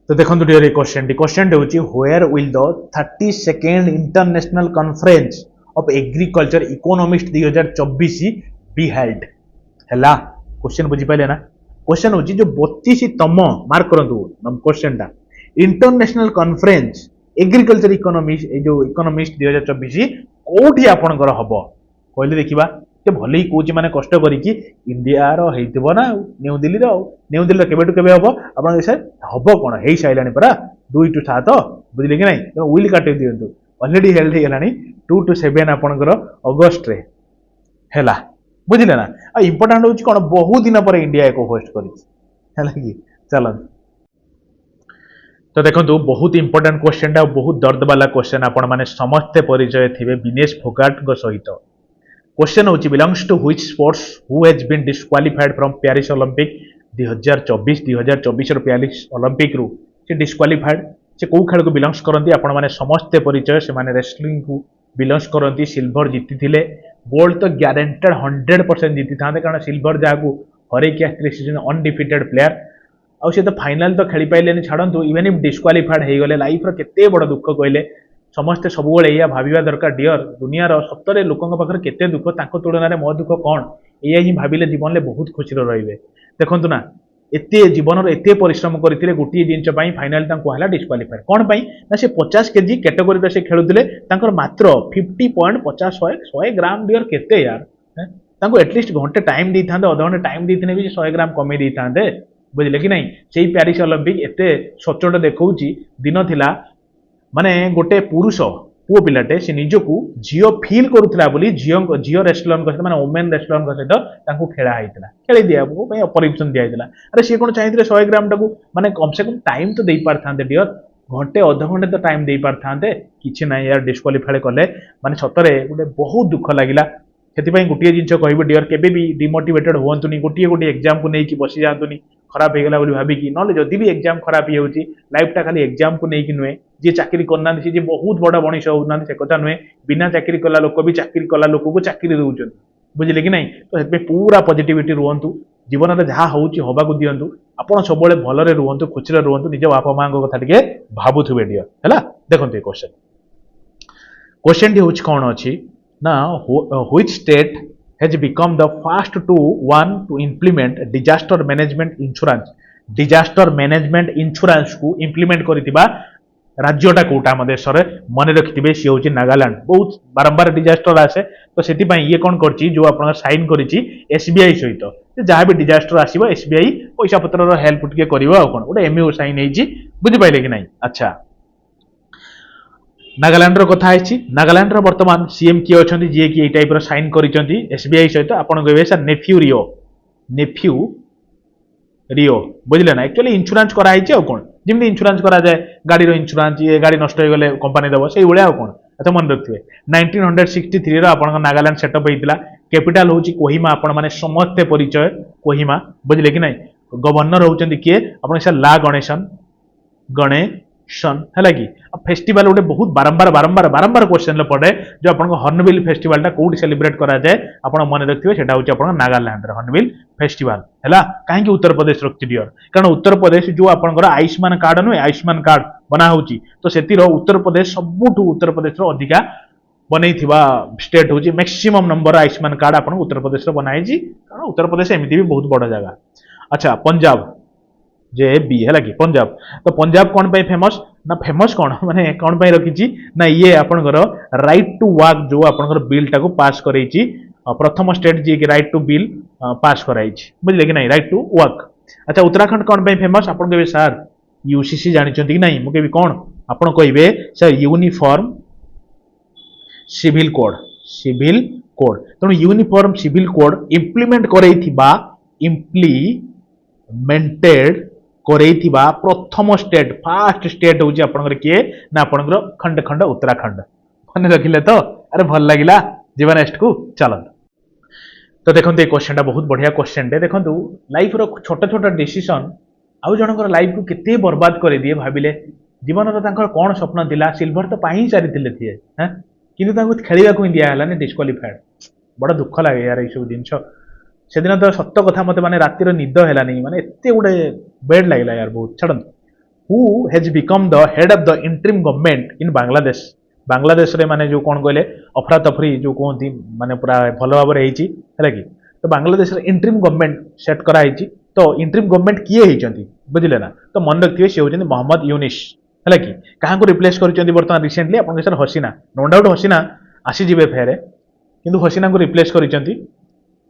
तो देखो डियर क्वेश्चन होची where will the 32nd international conference of agriculture economist 2024 be held हैला क्वेश्चन बुझी पाइले ना क्वेश्चन होची जो 32तम मार्क करंतु क्वेश्चन टा इंटरनेशनल कॉन्फ्रेंस एग्रीकल्चर इकोनॉमिस्ट 2024 कोठी आपनकर हबो कहले देखिबा ते भले ही कोची माने कष्ट करी कि इंडिया रो हेइतबो ना न्यू दिल्ली रो केबेटु केबे हबो आपन सर हबो कोन हेइ साइलानी परा 2 to 7 बुझले कि नहीं तो विल काटे दियंतु already held hey Gelani 2 to 7 आपनकर अगस्त रे हैला बुझिले ना आ इंपोर्टेंट होची कोन बहुत दिन पर इंडिया एको होस्ट करी हैला कि चलो तो देखो बहुत इंपोर्टेंट क्वेश्चन टा बहुत दर्द वाला क्वेश्चन आपण माने समस्त परिचय थिबे विनेश फोगाट को सहित क्वेश्चन होची belongs to which sports who has been disqualified from Paris Olympic 2024 रो पेरिस ओलंपिक रु से डिस्क्वालिफाइड से को खेल को बिलोंग्स करंती आपण माने समस्त परिचय से माने रेसलिंग को बिलोंग्स करंती सिल्वर जीति थिले गोल्ड तो गारंटेड 100% जीति थांते कारण सिल्वर जाकू हरे के सीजन अनडिफिटेड प्लेयर आ से तो फाइनल तो खेली पाइलेनी छाड़ू इवेन इफ डिस्क्वालिफाइड हो गले लाइफ केते बड़ दुख कहले समस्ते सब या भाविबा दरकार डियर दुनिया सप्तरे लोकों पाखर केते दुख ताको तुलना रे मो दुख कौन या ही भाविले जीवन में बहुत खुशी रहिबे देखंतु ना एते जीवन एते परिश्रम करथिले गोटी जिंस पई फाइनल तांको हला डिस्क्वालिफाइड कोन पई ना से 50 केजी कैटेगरी रे से खेलुथिले तांकर मात्र 50.50 100 ग्राम डियर केते यार तांको एटलीस्ट घंटे टाइम दी थांदे आधा घंटे टाइम दी थने भी 100 ग्राम कमी दी थांदे बुझले कि नहीं सेही पेरिस ओलंपिक एते सचोट देखौची दिन थिला माने गोटे पुरुष पुओ पिलाटे से निजकू झील फिल करूला बोली झील रेस्टुरेंट सहित माने वोमेन रेस्टुरेंट सहित खेला होता खेल दिया परमिशन दिया अरे सी कौन चाहिए 100 ग्राम टाक माने कम से कम टाइम तो दे पार था डियर घंटे अध घंटे तो टाइम दे पार था कि ना यार डिस्क्वालीफाई कले माने सतरे गोटे बहुत दुख लगिला से गोटे जिन कह डियर केबे भी डिमोटिवेटेड हूँ गोटे गोटे एग्जाम को लेकिन बसी जातुनि खराब हो गला भाविकी ना जदि भी एग्जाम खराब हो लाइफटा खाली एग्जाम को लेकिन नुहे जी चाकरी करना जी बहुत बड़ा मनीष होना से कथा नुहे बिना चाकरी कला लोक भी चाकरी कला लोक को चाकरी दौरान बुझे कि नहीं तो से पूरा पॉजिटिविटी रुहतु जीवन में जहाँ हवा को दिंतु आपड़ सब भलरे रुहतु खुशी रुहतु निज बापा माँ कथा टे भावुवे डियर है देखो ये क्वेश्चन क्वेश्चन टी हूँ कौन अच्छी ना which state has become the first one to implement disaster management insurance को implement करितिबा राज्यटा कोटा हम देश रे मन रखिथिबे सी होची नागालैंड बहुत बारंबार डिजास्टर आसे तो सेति पई ये कोन करची जो आपन साइन करिची एसबीआई सहित जहाँ भी डिजास्टर आसीबो एसबीआई पैसा पत्र रो हेल्प टिके करिवो आ कोन ओटे एमओ साइन हेची बुझि पाइले कि नहीं अच्छा नागालैंड कथा है नागालैंड वर्तमान सीएम किए अच्छा जी कि टाइप साइन कर एसबीआई सहित आपड़ कहे सर नेफ्यू रियो बुझे ना एक्चुअली इंश्योरेंस कराई कौन जमी इंश्योरेंस करा जाए गाड़ी इंश्योरेंस ये गाड़ी नष्ट हो गले कंपनी देव से भाया कौन अच्छा मन रखिए 1963 आप नागालैंड सेटअप होता कैपिटाल हूँ कोहिमा आपण मैंने समस्ते परिचय कोहिमा बुझे कि नहीं गवर्नर होती किए आप ला गणेशन है कि फेस्टिवल गोटे बहुत बारंबार क्वेश्चन पड़े जो आप हॉर्नबिल फेस्टिवल कौटी सेलिब्रेट करा जाए आप मन रखिए सेटा हूँ नागालैंड हॉर्नबिल फेस्टिवल है कहीं उत्तर प्रदेश रखी डियर कारण उत्तर प्रदेश जो आपंकर आयुष्मान कार्ड नुहे आयुष्मान कार्ड बना हो तो से उत्तर प्रदेश सबुठ उत्तर प्रदेश अधिका बनई स्टेट हूँ मैक्सिमम नंबर आयुष्मान कार्ड आप उत्तर प्रदेश बनाई कारण उत्तर प्रदेश एमती भी बहुत बड़ जगह अच्छा पंजाब जे बी है कि पंजाब तो पंजाब कौन पे फेमस ना फेमस कौन माने कौन पे रखी ना ये आपनकर राइट टू वर्क जो आपनकर बिल टाको पास करैछि प्रथम स्टेट जी के राइट टू बिल पास कराइछि बुझले कि नहीं राइट टू वर्क अच्छा उत्तराखंड कौन पे फेमस आपन कहबे सर यूसीसी जानिछंती कि नहीं मु कहबी कौन आपन कहबे सर यूनिफॉर्म सिविल कोड तेणु यूनिफॉर्म सिविल कोड इम्प्लीमेंट करैथिबा इम्प्लीमेंटेड करैथिबा प्रथम स्टेट फास्ट स्टेट हूँ आपंकर किए ना आपंकर खंड खंड उत्तराखंड मन रखिले तो अरे भल लगिला जीवा नेक्स्ट को चलो तो देखो ये क्वेश्चन बहुत बढ़िया क्वेश्चन टे देखो लाइफ रो छोटा छोटा डिसीजन आउ जनकर लाइफ को केते बर्बाद कर दिए भाविले जीवन कौन स्वप्न थिला सिल्वर तो पाई सारी थे हाँ कि खेल दिया डिस्क्वालीफाइड बड़ा दुख लगे यार ये सब जिन से दिन तो सत्य कथा मत माने रातिर निद है माने एते गोटे बेड लगे यार बहुत छड़ who has become the head of the interim government in Bangladesh रे माने जो कौन कहले अफरा तफरी जो कहती माने पूरा भल भाव है कि तो बांग्लादेश रे इंटरिम गवर्नमेंट सेट कराई तो इंटरिम गवर्नमेंट किए होती बुझिले ना तो मन रखिए सी होती मोहम्मद यूनिस है कि क्या रिप्लेस कर बर्तमान रिसेंटली आप हसीना नो डाउट हसीना आसीजे फेरे किंतु हसीना को रिप्लेस कर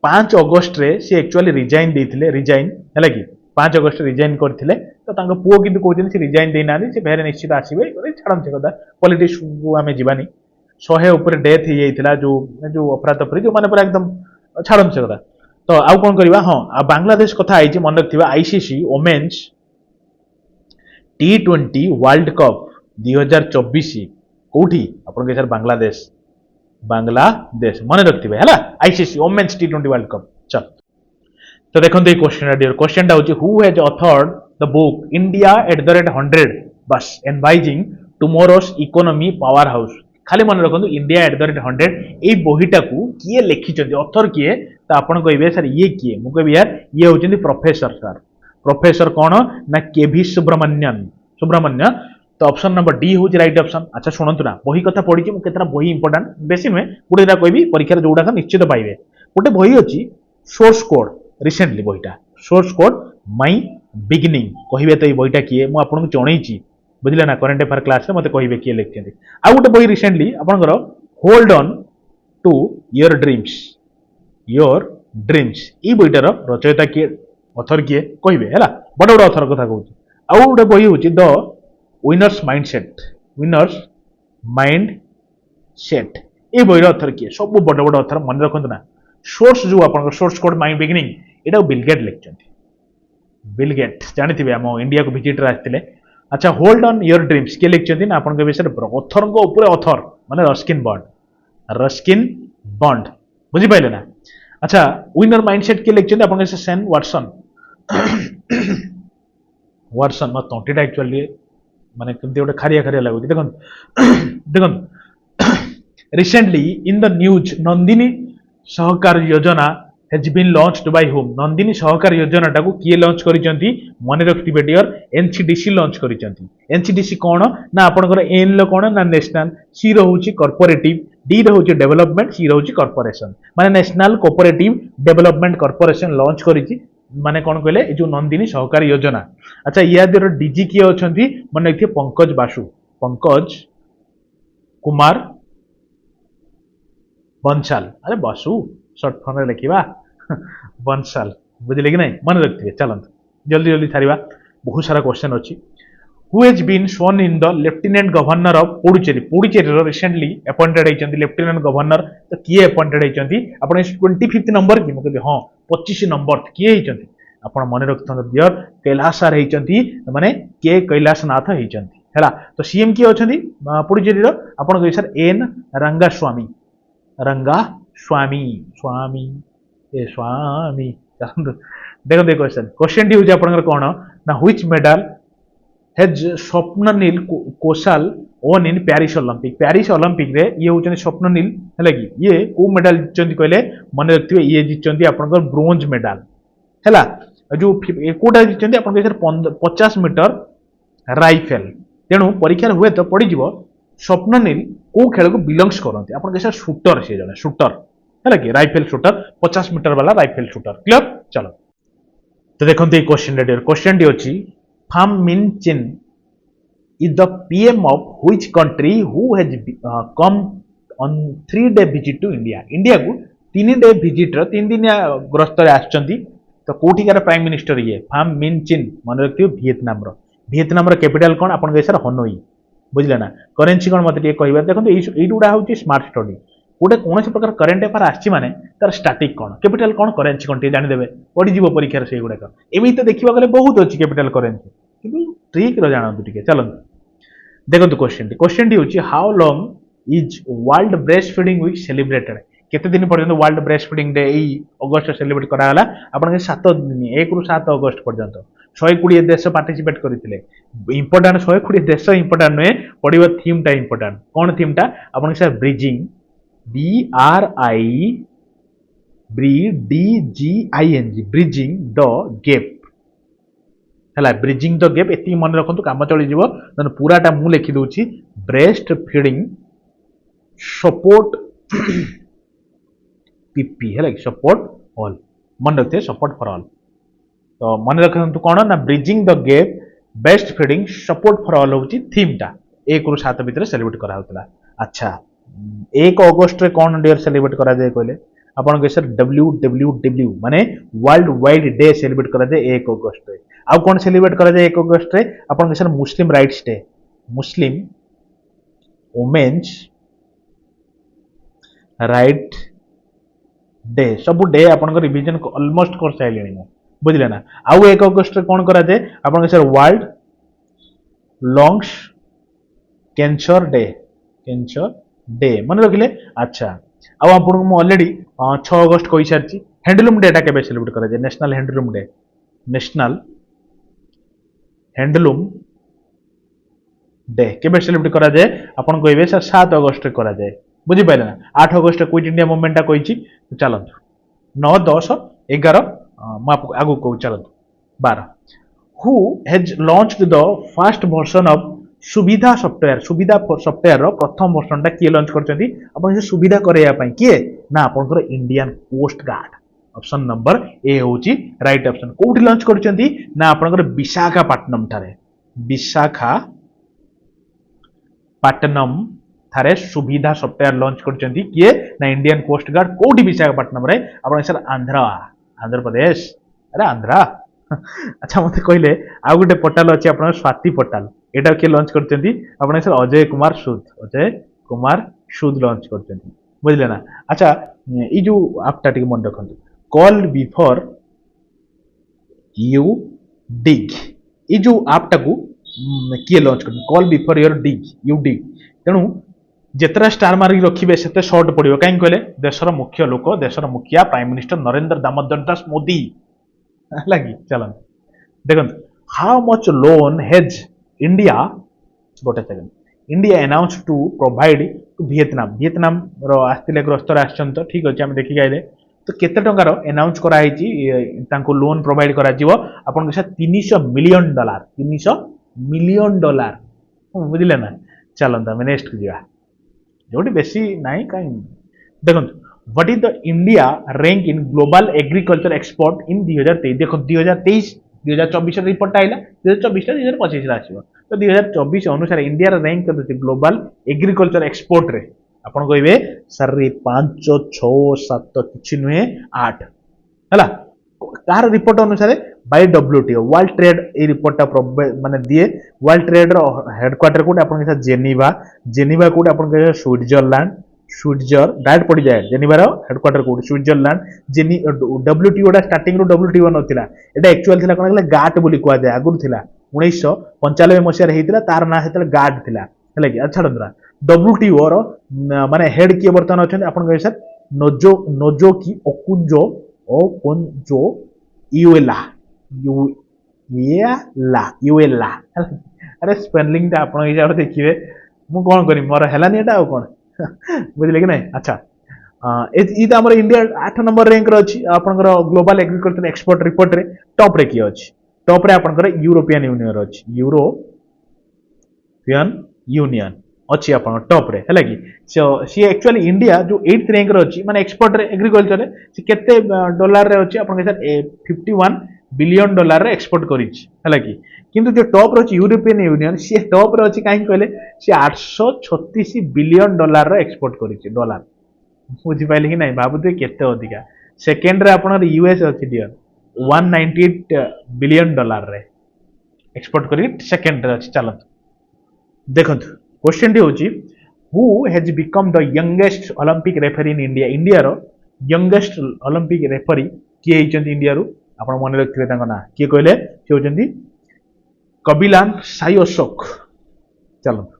5 अगस्ट रे सी एक्चुअली रिजाइन देथिले रिजाइन है कि 5 अगस्ट रिजाइन करथिले तो तांको पुओ किंतु कहते से रिजाइन देना से फेरे निश्चित आसबे छाड़ से कथा पॉलिटिक्स को आम जावानी 100 ऊपर डेथ हो जाता जो अफरा तफरी जो मैंने पूरा एकदम छाड़ से कथा तो आउ कौन करवा हाँ बांग्लादेश कथा आई मन रखा ICC women's T20 world cup 2024 कौटी आपन सर बांग्लादेश मन रखिए है ICC women's T20 world cup चल तो देखो ये क्वेश्चन हूँ who has authored the book India @100 बस एडवाइजिंग टुमोरोस इकोनॉमी पावर हाउस खाली मन रखु इंडिया @100 ये बहीटा को किए लिखिं ऑथर किए तो आपन कहे सर ये किए मुझे कह यार ये हूँ प्रोफेसर सर प्रोफेसर कौन ना केवी सुब्रमण्य तो ऑप्शन नंबर डी हूँ राइट ऑप्शन अच्छा शुणु ना बही कथा पढ़ी केतटा बही इंपोर्टाट बेसी नुहे गोटे कहबी परीक्षा जोड़ा निश्चित पाइबे गोटे बही अच्छी सोर्स कोड रिसेंटली बहीटा सोर्स कोड माई बिगिनिंग कहे तो ये बहीटा किए मुझे आपको जनई बुझे ना करेन्ट अफेयर क्लास में मत कहे किए लिखते आउ गोटे बही रिसेंटली आपंकर hold on to your dreams ये बहीटार रचयिता किए ऑथर किए कहे है बड़ बड़ ऑथर कथा कहूँ आउ गोटे बही हूँ the winners mindset winners mind set ए बईर अथर किए सब बड़ बड़ अथर मन रखु ना सोर्स जो आप source code my beginning Etah Bill Gate लिखते बिलगेट जानी आम इंडिया को विजिट आते अच्छा होल्ड ऑन योर ड्रीम्स किए लिखते ना आपन विषय अथर अथर माने रस्किन बॉन्ड बुझिपारे ना अच्छा विनर माइंडसेट किए लिखते आप सेन वाटसन वाटसन मो तंटीटा एक्चुअली माने केमती गोटे खारिया खारिया लगुच देखो recently in the news Nandini Sahakar Yojana has been launched by home Nandini Sahakar Yojana टाको किए लॉन्च करिसेंती मने रखिबे डियर एनसीडीसी लॉन्च करिसेंती एनसीडीसी कोन ना आपनकर एन लो कोन ना नेशनल सी रहउची कॉर्पोरेटिव डी रहउची डेवलपमेंट सी रहउची कॉर्पोरेशन माने national cooperative development corporation launch करिछि माने कोन कहले ए जो नंदिनी सहकार योजना अच्छा या देर डीजी किए अछंती मने रखिए पंकज बासु पंकज कुमार बंसाल अरे बसु सर्ट फॉर्म रे लिखिबा बंसाल बुझिले कि नहीं मन रखिए चलंत जल्दी जल्दी छारिबा बहुत सारा क्वेश्चन अछि who has been sworn in the lieutenant governor of Puducherry Puducherry रो रिसेंटली अपॉइंटेड होइचंती लेफ्टिनेंट गवर्नर तो किए अपॉइंटेड होइचंती आपण 25th नंबर कि मके हां 25 नंबर किए होइचंती आपण मन रखथन डियर कैलाश सर होइचंती माने के कैलाशनाथ होइचंती हैला तो सीएम किए अछंती पुडुचेरी रो आपण कहि सर एन रंगास्वामी रंगा स्वामी स्वामी ए स्वामी देखो देखो क्वेश्चन क्वेश्चन टी होची आपनकर कोन ना which medal has Swapnil Kusale won in Paris Olympic रे ये होचनी स्वप्ननील हैला कि ये को मेडल जितचंती कहले मन रखथिबे ये जितचंती आपनकर ब्रोंज मेडल हैला जो कोटा जितचंती आपन सर 50 मीटर राइफल तेणु परीक्षा हुए तो पड़ी जीवो स्वप्ननील को खेल को बिलोंग्स करते आप शूटर सी जन शूटर है कि राइफल शूटर 50 मीटर वाला राइफल शूटर क्लियर चलो तो देखो ये क्वेश्चन टी अच्छी Pham Minh Chinh is the PM of which country who has come on 3 day visit to India India को 3 डे विजिट 3 दिन ग्रस्त आछंती तो कोठिकार प्राइम मिनिस्टर ये फार्म मिन चिन मन रखियो वियतनाम रो कैपिटल कोन आपन के सर हनोई बुझले ना करेन्सी कौन मत कह देखो युवा हूँ स्मार्ट स्टडी गोटे कौन प्रकार करेन्ट अफेयर आसी माने तार स्टाटिक कौन कैपिटल कौन करेन्सी कौन जानीदे पड़ज परीक्षार से गुड़ाक एमती तो देखा गले बहुत अच्छी कैपिटल करेन्सी कि ट्रिक जानतु टे चलते देखो क्वेश्चन टी हूँ how long is world breast feeding week celebrated केते दिन पर्यंत world breast feeding day August celebrate कराला आपन 7 दिन 1 ରୁ 7 अगस्ट पर्यंत 120 देश पार्टिसिपेट करते इंपोर्टाट 120 देश इंपोर्टाट नुहे पड़ो थीम टा इंपोर्टाट कौन थीम टा आपन sir bridging BRIDGING bridging the gap है ब्रिजिंग द गैप एति मन रखु काम चली जीवो पूराटा मु लिखि दउची ब्रेस्ट फीडिंग सपोर्ट पीपी है सपोर्ट ऑल मन रखते सपोर्ट फॉर ऑल तो मन रखु कौन ना bridging the gap best feeding support for all होची थीम टा 1 ରୁ 7 भितर सेलिब्रेट करा होतला अच्छा 1 अगस्त रे कौन डे सेलिब्रेट करा जाय कहले आपन के सर WWW माने वर्ल्ड वाइड डे सेलिब्रेट करा जाय 1 अगस्त रे आ कौन सेलिब्रेट करा जाय 1 अगस्त रे आपन के सर मुस्लिम राइट्स डे मुस्लिम वुमेन्स राइट डे सब डे आपन रिवीजन ऑलमोस्ट कर साइलेनी बुझले ना आउ 1 अगस्त रे कौन करा जाय आपन के sir world lungs cancer day मन रखिले अच्छा आउ आपन को ऑलरेडी 6 अगस्त कहि सारची हैंडलूम डे टा केबे सेलिब्रेट करा जाय नेशनल हैंडलूम डे केबे सेलिब्रेट करा जाय आपन कहबे सर 7 अगस्त रे करा जाय बुझी पाइले ना 8 अगस्त क्विट इंडिया मूवमेंट टा कहिची चलंतु 9 10 11 म आगु को चलंतु 12 who has launched the first version of सुविधा सॉफ्टवेयर रो प्रथम वर्जन टा किए लॉन्च करचंती अपन से सुविधा करैया पई किए ना आपनकर Indian Coast Guard option number A होची राइट ऑप्शन कोठी लॉन्च करचंती ना आपनकर विशाखापट्टनम थारे सुविधा सॉफ्टवेयर लॉन्च करचंती किए ना इंडियन कोस्ट गार्ड कोठी विशाखापट्टनम रे आपन सर आंध्र प्रदेश अरे आंध्रा अच्छा मते कहले आ गोटे पोर्टल अछि आपन स्वाति पोर्टल एटा के लॉन्च करचंती आपन सर अजय कुमार ସୁଦ୍ ଲଞ୍ଚ କରିଛନ୍ତି ବୁଝିଲେ ନା। ଆଚ୍ଛା ଏଇ ଯୋଉ ଆପଟା ଟିକେ ମନେ ରଖନ୍ତୁ, କଲ୍ ବିଫୋର ୟୁ ଡିଗ୍, ଏଇ ଯୋଉ ଆପଟାକୁ କିଏ ଲଞ୍ଚ କରିଛନ୍ତି? Call before your dig you dig. ତେଣୁ ଯେତେଟା ଷ୍ଟାର ମାରିକି ରଖିବେ ସେତେ ସର୍ଟ ପଡିବ। କାହିଁକି କହିଲେ? ଦେଶର ମୁଖ୍ୟ ଲୋକ, ଦେଶର ମୁଖିଆ ପ୍ରାଇମ ମିନିଷ୍ଟର ନରେନ୍ଦ୍ର ଦାମୋଦର ଦାସ ମୋଦି ହେଲା କି। ଚାଲନ୍ତୁ ଦେଖନ୍ତୁ, how much loan has India, ଗୋଟେ second, India announce to provide to Vietnam. Vietnam ର ଆସିଥିଲେ ଗ୍ରସ୍ତରେ ଆସିଛନ୍ତି ତ, ଠିକ ଅଛି ଆମେ ଦେଖିକି ଆଇଲେ। ତ କେତେ ଟଙ୍କାର ଆନାଉନ୍ସ କରାଯାଇଛି ତାଙ୍କୁ ଲୋନ୍ ପ୍ରୋଭାଇଡ କରାଯିବ? ଆପଣଙ୍କ ସେ $300 ମିଲିୟନ, $300 ମିଲିୟନ, ବୁଝିଲେ ନା। ଚାଲନ୍ତୁ ଆମେ ନେକ୍ସଟ ଯିବା, ଯୋଉଠି ବେଶୀ ନାହିଁ କାହିଁ। ଦେଖନ୍ତୁ, what is the India rank in global agriculture export in 2023? ଦେଖो 2023 2024 ରିପୋର୍ଟଟା ଆଇଲା, 2024 2025 ଆସିବ। ତ 2024 ଅନୁସାରେ ଇଣ୍ଡିଆର ର୍ୟାଙ୍କ କେତେ ଅଛି ଗ୍ଲୋବାଲ ଏଗ୍ରିକଲଚର ଏକ୍ସପୋର୍ଟ ରେ? ଆପଣ କହିବେ ସାର୍ 5 6 7 କିଛି ନୁହେଁ 8 ହେଲା। କାହାର ରିପୋର୍ଟ ଅନୁସାରେ? ବାଇ WTO ୱାର୍ଲଡ ଟ୍ରେଡ এই ରିପୋର୍ଟଟା ମାନେ ଦିଏ। ୱାର୍ଲଡ ଟ୍ରେଡ ର ହେଡକ୍ୱାର୍ଟର କୋଉଠି? ଆପଣ କହିବେ ଜେନିଭା। ଜେନିଭା କୋଉଠି? ଆପଣ କହିବେ ସୁଇଜରଲ୍ୟାଣ୍ଡ। ସୁଇଜର ଡାଇରେକ୍ଟ ପଡିଯାଏ ଜେନିଭାର ହେଡକ୍ୱାର୍ଟର କୋଉଠି? ସୁଇଜରଲ୍ୟାଣ୍ଡ। WTO ଟା ଷ୍ଟାର୍ଟିଂ ରୁ WTO ନଥିଲା, ଏଟା ଆକ୍ଚୁଆଲି ଥିଲା କଣ କହିଲେ ଗାଟ୍ ବୋଲି କୁହାଯାଏ। ଆଗରୁ ଥିଲା 1995 ମସିହାରେ ହେଇଥିଲା, ତାର ନାଁ ସେତେବେଳେ ଗାଟ୍ ଥିଲା ହେଲା କି। ଛାଡ଼ନ୍ତୁ ନା, WTO ର ମାନେ ହେଡ୍ କିଏ ବର୍ତ୍ତମାନ ଅଛନ୍ତି? ଆପଣ କହିବେ ସାର୍ ନୋଜୋକି ଓକୁଞ୍ଜୋ ୟୁଏଲା। ୟୁଏଲା। ଆରେ ସ୍ପେଲିଂ ଟା ଆପଣ ହିସାବରେ ଦେଖିବେ, ମୁଁ କଣ କରିବି, ମୋର ହେଲାନି ଏଟା ଆଉ କଣ ବୁଝିଲେ କି ନାଇଁ। ଆଚ୍ଛା ଏଇ ତ ଆମର ଇଣ୍ଡିଆ 8 ନମ୍ବର ର୍ୟାଙ୍କରେ ଅଛି ଆପଣଙ୍କର ଗ୍ଲୋବାଲ ଏଗ୍ରିକଲଚର ଏକ୍ସପୋର୍ଟ ରିପୋର୍ଟରେ। ଟପରେ କିଏ ଅଛି? ଟପରେ ଆପଣଙ୍କର ୟୁରୋପିଆନ ୟୁନିୟନ ଅଛି, ୟୁରୋପିଆନ ୟୁନିୟନ ଅଛି ଆପଣଙ୍କ ଟପରେ ହେଲା କି। ସିଏ ଆକ୍ଚୁଆଲି ଇଣ୍ଡିଆ ଯୋଉ 8th ର୍ୟାଙ୍କରେ ଅଛି ମାନେ ଏକ୍ସପୋର୍ଟରେ ଏଗ୍ରିକଲଚରରେ, ସେ କେତେ ଡଲାରରେ ଅଛି? ଆପଣ $51 ବିଲିୟନ ଏକ୍ସପୋର୍ଟ କରିଛି ହେଲା କି। କିନ୍ତୁ ଯୋଉ ଟପରେ ଅଛି ୟୁରୋପିଆନ ୟୁନିୟନ, ସିଏ ଟପରେ ଅଛି କାହିଁକି କହିଲେ? ସିଏ $836 ବିଲିୟନ ଏକ୍ସପୋର୍ଟ କରିଛି ଡଲାର। ବୁଝିପାରିଲେ କି ନାଇଁ? ଭାବୁଥିବେ କେତେ ଅଧିକା। ସେକେଣ୍ଡରେ ଆପଣଙ୍କର ୟୁଏସ୍ ଅଛି ଡିଅର, $198 ବିଲିୟନ ଏକ୍ସପୋର୍ଟ କରି ସେକେଣ୍ଡରେ ଅଛି। ଚାଲନ୍ତୁ ଦେଖନ୍ତୁ, କ୍ୱେଶ୍ଚନଟି ହେଉଛି who has become the youngest Olympic referee in India? ଇଣ୍ଡିଆର ୟଙ୍ଗେଷ୍ଟ ଅଲିମ୍ପିକ ରେଫରୀ କିଏ ହେଇଛନ୍ତି ଇଣ୍ଡିଆରୁ? ଆପଣ ମନେ ରଖିଥିବେ ତାଙ୍କ ନାଁ। କିଏ କହିଲେ? ସେ ହେଉଛନ୍ତି କବିଲାନ ସାଇ ଅଶୋକ। ଚାଲନ୍ତୁ,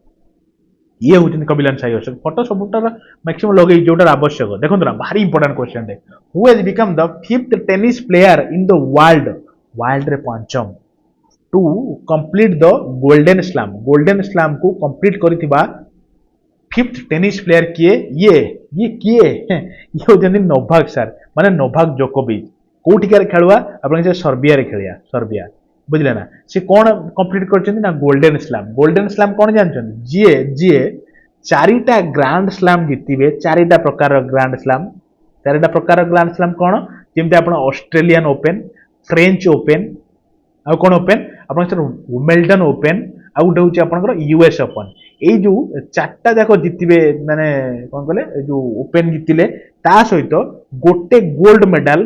ଇଏ ହଉଛନ୍ତି କବିଲାନ ସାଇ ଅଶୋକ। ଫଟୋ ସବୁଠାର ମ୍ୟାକ୍ସିମମ୍ ଲଗେଇ ଯୋଉଟା ଆବଶ୍ୟକ। ଦେଖନ୍ତୁ ନା, ଭାରି ଇମ୍ପୋର୍ଟାଣ୍ଟ କ୍ୱେଶ୍ଚନ ଟେ। Who has become the 5th tennis player in the world? ୱାର୍ଲଡରେ ପଞ୍ଚମ to complete the golden slam. ଗୋଲ୍ଡେନ ସ୍ଲାମକୁ କମ୍ପ୍ଲିଟ୍ କରିଥିବା 5th ଟେନିସ୍ ପ୍ଲେୟାର କିଏ? ଇଏ କିଏ? ଇଏ ହଉଛନ୍ତି ନୋଭାକ ସାର୍, ମାନେ ନୋଭାକ ଜୋକୋଭିଚ। କୋଉଠିକାର ଖେଳୁଆ? ଆପଣ ସର୍ବିଆରେ ଖେଳିଆ, ସର୍ବିଆ। ବୁଝିଲେ ନା। ସେ କଣ କମ୍ପ୍ଲିଟ୍ କରିଛନ୍ତି ନା ଗୋଲ୍ଡେନ ସ୍ଲାମ। ଗୋଲ୍ଡେନ ସ୍ଲାମ କଣ ଜାଣିଛନ୍ତି? ଯିଏ 4ଟା ଗ୍ରାଣ୍ଡ ସ୍ଲାମ ଜିତିବେ, 4ଟା ପ୍ରକାର ଗ୍ରାଣ୍ଡ ସ୍ଲାମ। 4ଟା ପ୍ରକାର ଗ୍ରାଣ୍ଡ ସ୍ଲାମ କଣ? ଯେମିତି ଆପଣ ଅଷ୍ଟ୍ରେଲିଆନ ଓପେନ, ଫ୍ରେଞ୍ଚ ଓପେନ, ଆଉ କଣ ଓପେନ? ଆପଣଙ୍କର ୱିମ୍ବଲଡନ ଓପେନ, ଆଉ ଗୋଟେ ହଉଛି ଆପଣଙ୍କର ୟୁଏସ୍ ଓପନ। ଏଇ ଯୋଉ 4ଟା ଯାକ ଜିତିବେ, ମାନେ କଣ କହିଲେ, ଏ ଯୋଉ ଓପେନ ଜିତିଲେ, ତା ସହିତ ଗୋଟେ gold medal,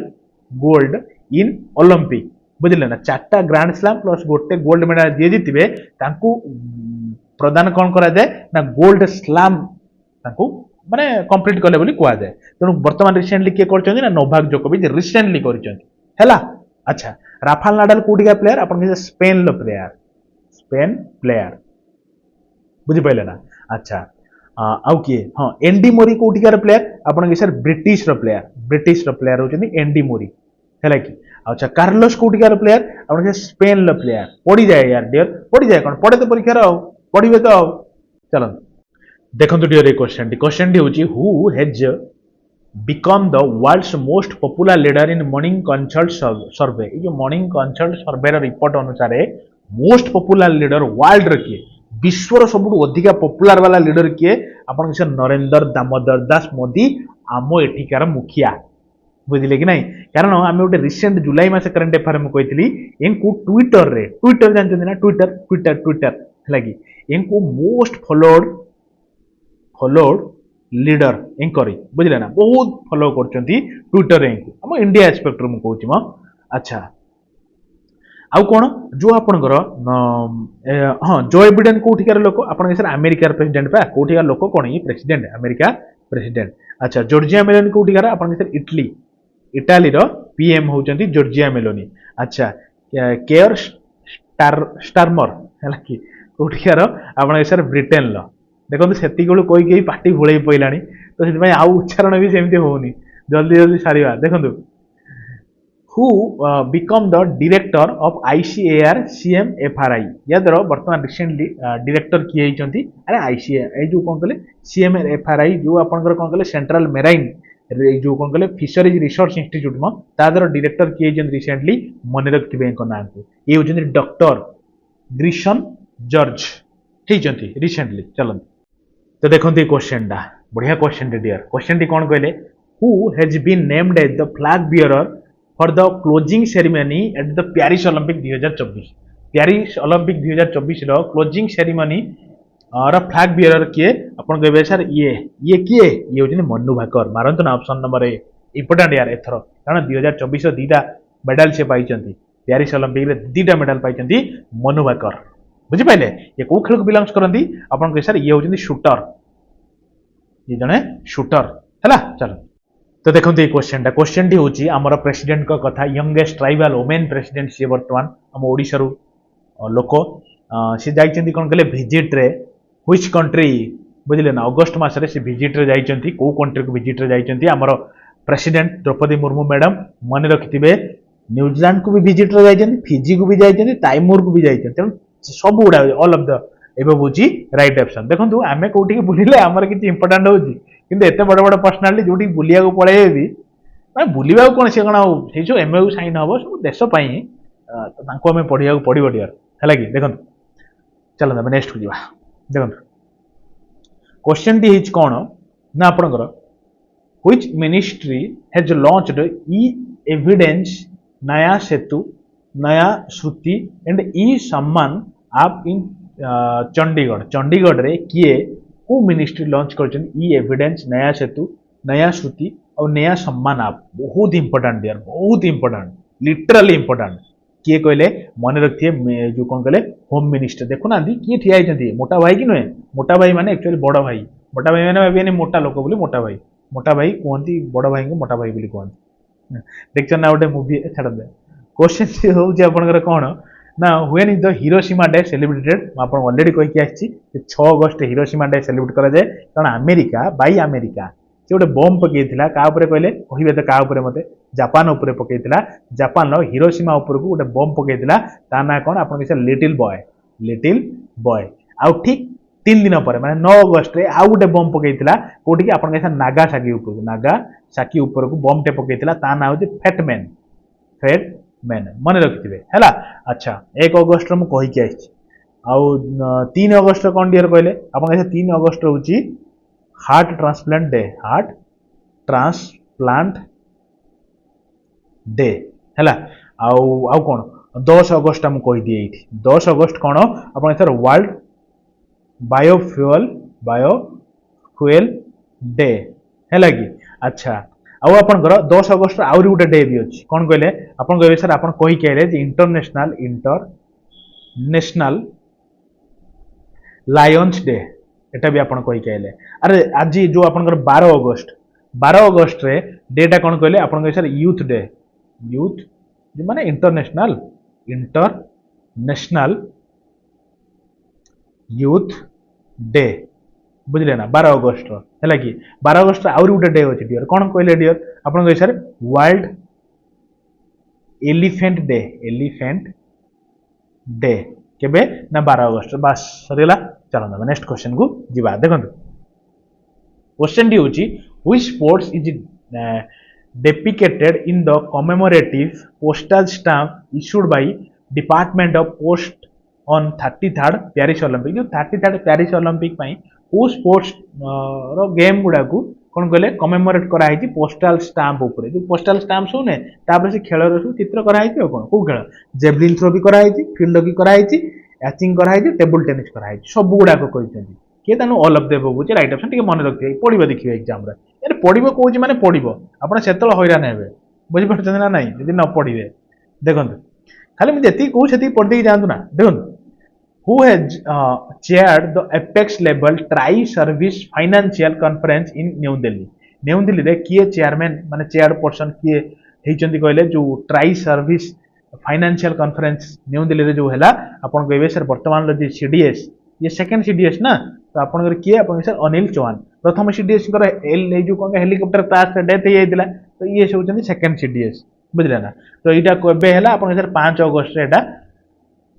gold in Olympic. ବୁଝିଲେ ନା। 4ଟା ଗ୍ରାଣ୍ଡ ସ୍ଲାମ ପ୍ଲସ ଗୋଟେ ଗୋଲ୍ଡ ମେଡାଲ ଯିଏ ଜିତିବେ ତାଙ୍କୁ ପ୍ରଦାନ କଣ କରାଯାଏ ନା ଗୋଲ୍ଡ ସ୍ଲାମ, ତାଙ୍କୁ ମାନେ କମ୍ପ୍ଲିଟ କଲେ ବୋଲି କୁହାଯାଏ। ତେଣୁ ବର୍ତ୍ତମାନ ରିସେଣ୍ଟଲି କିଏ କରିଛନ୍ତି ନା ନୋଭାକ ଜୋକୋଭିଚ ରିସେଣ୍ଟଲି କରିଛନ୍ତି ହେଲା। ଆଚ୍ଛା, ରାଫାଲ ନାଡାଲ କୋଉଠିକା ପ୍ଲେୟାର? ଆପଣ ସ୍ପେନର ପ୍ଲେୟାର, ସ୍ପେନ ପ୍ଲେୟାର। ବୁଝିପାରିଲେ ନା। ଆଚ୍ଛା ଆଉ କିଏ? ହଁ, ଏଣ୍ଡି ମୋରି କୋଉଠିକାର ପ୍ଲେୟାର? ଆପଣ ସାର୍ ବ୍ରିଟିଶର ପ୍ଲେୟାର, ବ୍ରିଟିଶର ପ୍ଲେୟାର ହଉଛନ୍ତି ଏଣ୍ଡି ମୋରି ହେଲା କି। ଆଚ୍ଛା, କାର୍ଲୋସ କୋଉଠିକାର ପ୍ଲେୟାର? ଆପଣ ସ୍ପେନର ପ୍ଲେୟାର। ପଡିଯାଏ ୟାର ଡିୟର, ପଡିଯାଏ କଣ, ପଡେ ତ ପରୀକ୍ଷାର, ଆଉ ପଢିବେ ତ ଆଉ। ଚାଲନ୍ତୁ ଦେଖନ୍ତୁ ଡିୟର, ଏଇ କ୍ୱେଶ୍ଚନଟି ହେଉଛି who has become the world's most popular leader in Morning Consult survey? ଏଇ ଯୋଉ ମର୍ଣ୍ଣିଂ କନସଲ୍ଟ ସର୍ଭେର ରିପୋର୍ଟ ଅନୁସାରେ ମୋଷ୍ଟ ପପୁଲାର ଲିଡର ୱାର୍ଲଡର କିଏ? ବିଶ୍ୱର ସବୁଠୁ ଅଧିକା ପପୁଲାର ବାଲା ଲିଡର କିଏ? ଆପଣ ନରେନ୍ଦ୍ର ଦାମୋଦର ଦାସ ମୋଦି, ଆମ ଏଠିକାର ମୁଖିଆ। ବୁଝିଲେ କି ନାଇଁ। କାରଣ ଆମେ ଗୋଟେ ରିସେଣ୍ଟ ଜୁଲାଇ ମାସ କରେଣ୍ଟ ଆଫେୟାର ମୁଁ କହିଥିଲି, ଏଙ୍କୁ ଟ୍ୱିଟରରେ, ଟ୍ୱିଟର ଜାଣିଛନ୍ତି ନା, ଟ୍ୱିଟର ହେଲା କି, ଏଙ୍କୁ ମୋଷ୍ଟ ଫଲୋଡ ଲିଡର ଏଙ୍କରି। ବୁଝିଲେ ନା, ବହୁତ ଫଲୋ କରୁଛନ୍ତି ଟ୍ୱିଟରରେ ଏଙ୍କୁ, ଆମ ଇଣ୍ଡିଆ ଏକ୍ସପେକ୍ଟରୁ ମୁଁ କହୁଛି ମ। ଆଚ୍ଛା आउ कौन जो आपणकर हाँ जो बिडेन कौटिकार लोक आप अमेरिकार प्रेसिडेंट पा कौटिकार लोक कौन ये प्रेसिडेंट अमेरिका प्रेसिडेंट। अच्छा जॉर्जिया मेलोनी कौटिकार आप इटली इटाली पीएम होउचंती जॉर्जिया मेलोनी। अच्छा केयर स्टारमर है कि कौटिकार आप सर ब्रिटेन लो देखो से कही पार्टी भूल पड़ानी तो से आउ उच्चारण भी सेमती होनी जल्दी जल्दी सारा देखो who become the director of ICAR CMFRI या द्वारा बर्तमान रिसेंटली डायरेक्टर किए होती अरे आईसीए जो कौन कहले सीएमएफआरआई जो आपंकर कौन कहले सेंट्रल मेराइन जो कौन कहले फिशरीज रिसर्च इंस्टीट्यूट में तादर डायरेक्टर किए रिसेंटली मन रखिए ना को ये होती डॉक्टर ग्रिशन जॉर्ज होती रिसेंटली चलते तो देखो क्वेश्चन टा बढ़िया क्वेश्चन डियर क्वेश्चन टी कौन कहले who has been named as the flag bearer for the closing ceremony at the Paris Olympic 2024 Paris Olympic 2024 रो क्लोजिंग सेरेमनी और फ्लैग बियरर किए अपन कहबे सर ये किए ये होजने मन्नू भाकर मारंतु ना ऑप्शन नंबर ए इंपोर्टेंट यार एथरो कारण 2024 रो दीटा मेडल से पाइचंती पेरिस ओलंपिक रे दीटा मेडल पाइचंती मन्नू भाकर बुझी पाइले ये को खेल को बिलोंग्स करंती अपन कह सर ये होजने शूटर ये जने शूटर हैला चलो तो देखो ये क्वेश्चन टी हूँ आमर प्रेसिडेंट का कथा यंगेस्ट ट्राइबल वोमेन प्रेसिडेंट सी बर्तमान आम ओडिशा लोक सी जाइछंती कौन कहले विजिट रे व्हिच कंट्री बुझिले ना अगस्त मासरे से विजिट रे जाइछंती को कंट्री को विजिट रे जाइछंती आमर प्रेसिडेंट द्रौपदी मुर्मू मैडम मन रखिथिबे न्यूजीलैंड को भी विजिट रे जाइछंती फिजी को भी जाइछंती टाइमूर को भी जाइछंती तेणु सब गुड़ा ऑल ऑफ द एबे बुझी राइट ऑप्शन देखो आमे कोठी के बुलिले हमर किछि इंपोर्टेंट होछि किंतु एते बड़ बड़ पर्सनालिटी जोटी बुलिया को पळे भी माने बुलिबा कोन से कोन से जो एमएयू साइन हबो सब देश पई तो तांको हमें पढिया को पडिबो डियर हैला कि देखो चलो हम नेक्स्ट को जीवा देखो क्वेश्चन टी हिच कोन ना आपनकर which ministry has launched E evidence नया सेतु नया श्रुति एंड ई सम्मान आप इन चंडीगढ़ रे किए को मिनिस्ट्री लॉन्च कर ई एविडेंस नया सेतु नया श्रुति और नया सम्मान आप बहुत इंपोर्टेंट डियर बहुत इंपोर्टेंट लिटरली इंपोर्टेंट किए कहले मन रखिए जो कौन कहले होम मिनिस्टर देखो ना किए ठिया होती मोटा भाई कि नुहे मोटा भाई माने एक्चुअली बड़ भाई मोटा भाई मैंने मोटा लोक बोली मोटा भाई कहती बड़ भाई को मोटा भाई कहते देख ना गोटे मुवी छाड़ क्वेश्चन हूँ कौन ना when is the Hiroshima day celebrated आप ऑलरेडी कही आसी 6 अगस्त हिरोशिमा डे सेलिब्रेट करा जाए कारण अमेरिका बाई अमेरिका से गोटे बम पकईला क्या कहले कहे तो क्या मत जापान उपर पकईला जापान हिरोशिमा उपर को गोटे बम पकईला ता ना कौन आप लिटिल बॉय आउ ठीक 3 दिन पर माने 9 अगस्त रे आउ गोटे बम पकईला कोठी कि आपन नागासाकी उपर को बम टे पकईला ता ना होची फेट मैन मन रखिथे हैला। अच्छा 1 अगस्त मु कहि के आछि आउ 3 अगस्त कोन डियर कहले आपन कहे 3 अगस्त होची हार्ट ट्रांसप्लांट डे हैला आउ कोन 10 अगस्त मु कहि दिए एठी 10 अगस्त कोन आपन सर वर्ल्ड बायोफ्यूल डे हैला कि। अच्छा आउ आपनकर 10 अगस्त आउरी गोटे डे भी अच्छी कौन कहले आपन कहबे सर आपन कहि कहले जे इंटरनेशनल लायंस डे एटा भी आपन कहि कहले अरे आज जो आपनकर 12 अगस्त रे डेटा कौन कहले आपन कहले सर यूथ माने इंटरनेशनल यूथ डे बुझले ना 12 अगस्त है कि 12 अगस्त आउरी गोटे डे अच्छे डियर कौन कहले डियर आपन कहे सर वर्ल्ड एलिफेंट डे केबे ना 12 अगस्त बस सरीला चलो नेक्स्ट क्वेश्चन को जीवा देखो क्वेश्चन टी होची which sports is depicted in the commemorative postal stamp issued by department of post on 33rd Paris Olympic जो 33rd पेरिस ओलंपिक पई को स्पोर्ट्स रो गेम गुडा को कौन कहले कमेमोरेट कराई पोस्टल स्टाम्प ऊपर जो पोस्टल स्टाम्प सब ने तापर से खेल सब चित्र कराई कौन को खेल जेवलिन थ्रो भी कराई फील्ड हॉकी कराई एचिंग कराई टेबल टेनिस कराई सब गुडा कहते किए तानु ऑल ऑफ देव बुझे राइट ऑप्शन टिके मन रखिए पढ़िबो देखिए एग्जाम रे यार पढ़िबो कहूची माने पढ़िबो आपण सेतल हैरान हेबे बुझि पड़छन ना नहीं यदि न पढ़िबे देखंतु खाली मुझे जी कहूँ से पढ़ देकी जातु ना देखो who has chaired the apex level tri service financial conference in New Delhi new Delhi रे किए चेयरमैन माने चेयर पर्सन किए हेचंती कहले जो tri service financial conference new Delhi रे जो हैला आपण कहबे सर वर्तमान लो जे सीडीएस ये सेकंड सीडीएस ना तो आपण कर किए आपण सर अनिल चौहान प्रथम सीडीएस कर एल ए जो कोन हेलीकॉप्टर क्राश रे डेथ हे दिला तो ये सब होचंती सेकंड सीडीएस बुझले ना तो एटा कोबे हैला आपण सर 5 अगस्त रे एटा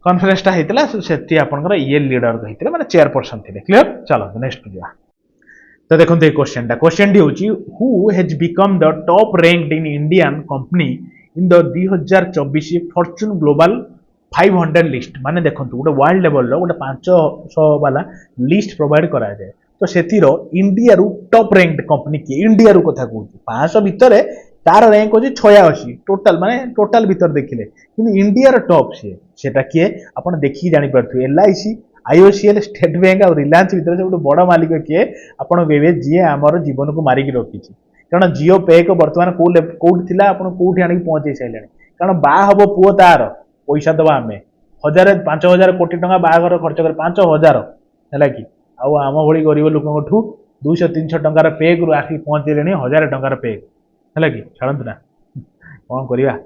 कॉन्फ्रेंसटा हेतिला सेति आपनकर ये लीडर कहितले माने चेयरपर्सन थिले क्लियर चलो नेक्स्ट जा तो देखो ये क्वेश्चन डी होची who has become the top ranked in Indian company in the 2024 Fortune global 500 list माने देखंतु गोटे वर्ल्ड लेवल रो गोटे 500 वाला लिस्ट प्रोवाइड करा जाए तो सेतिर इंडिया रु टॉप रैंक्ड कंपनी की इंडिया रु कथा कहू 500 भितरे तार रैंक होची 86 टोटल माने टोटल भीतर देखिले किंतु इंडिया रो टॉप सेटा किए आपण देखि जानि परथु एलआईसी आईओसीएल स्टेट बैंक और रिलायंस भीतर से गोटे बड़ मालिक किए आपण कहबे जी हमर जीवन को मारिक रखिछि कारण जियो पे को वर्तमान कोड थिला आपण कोठी आनि पहुंचे सैलानी कारण बा हबो पुओ तार पैसा दबा हमें 5000 कोटी टका बागर खर्च कर 5000 हैला कि आउ आम भली गरीब लोकठू 200-300 टंकार पेग रु आखि पहुंचेलेनी 1000 टंकार पेग हैला कि छाड़ंतु ना कौन करिया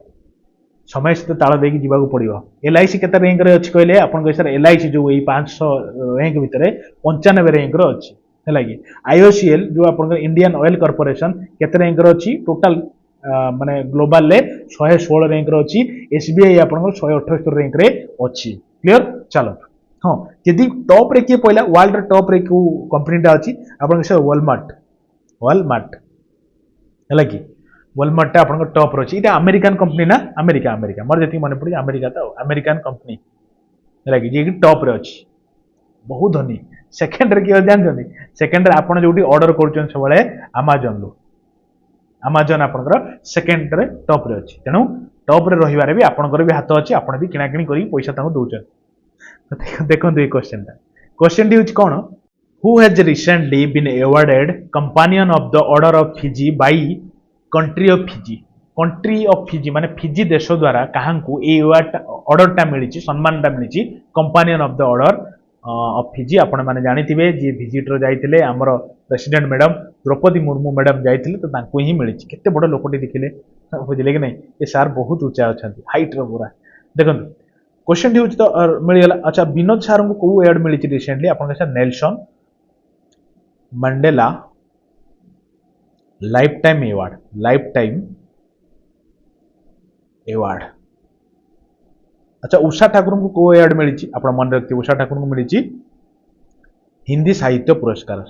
समय सहित ताल देकी जीवाक पड़ो एलआईसी केते रैंक रे अछि कहले आपन सर एलआईसी जो एई 500 रैंक भितरे 95 रैंक रे अछि हैला कि आईओसीएल जो आपन इंडियन ऑयल कॉर्पोरेशन केते रैंक रे अछि टोटल माने ग्लोबल ले 116 रैंक रे अछि एसबीआई आपन 178 रैंक रे अछि क्लियर चलो हां यदि टॉप रे के पहिला वर्ल्ड टॉप रे को कंपनीटा अछि आपन सर वॉलमार्ट हैला कि वॉलमार्ट आपन टॉप रही इटा अमेरिकन कंपनी ना अमेरिका मोर जी मन पड़ी अमेरिका तो अमेरिकन कंपनी लगे जी टॉप रे अच्छी बहुत धनी सेकेंड रे किए जानते सेकेंड रे आपन जोटी ऑर्डर कर सब अमेजन आपनकर सेकेंड रे टॉप रे अच्छी तेणु टॉप रे रहिबारे भी आपनकर भी हाथ अच्छी आपन भी किना किणी करी पैसा ताको दउचन देखो ये क्वेश्चन डी कौन who has recently been awarded companion of the order of Fiji by country of Fiji माने फिजी देश द्वारा काहांकू ए ऑर्डरटा मिली सम्मानटा मिली companion of the order of Fiji आपण माने जानिथिबे जे विजिटर जाइतिले हमर president madam Droupadi Murmu madam जाइतिले तो तांको ही मिली केते बड़ लोकटी देखिले बुझिले कि नहीं ये सार बहुत ऊंचा अछंती हाइट रो पूरा देखंतु क्वेश्चन डी होची तो मिल गेला अच्छा विनोद सर को को अवार्ड मिली रिसेंटली आपण के Nelson Mandela life time award अच्छा उषा ठाकुर को को अवार्ड मिली आप मन रखते उषा ठाकुर को मिली हिंदी साहित्य पुरस्कार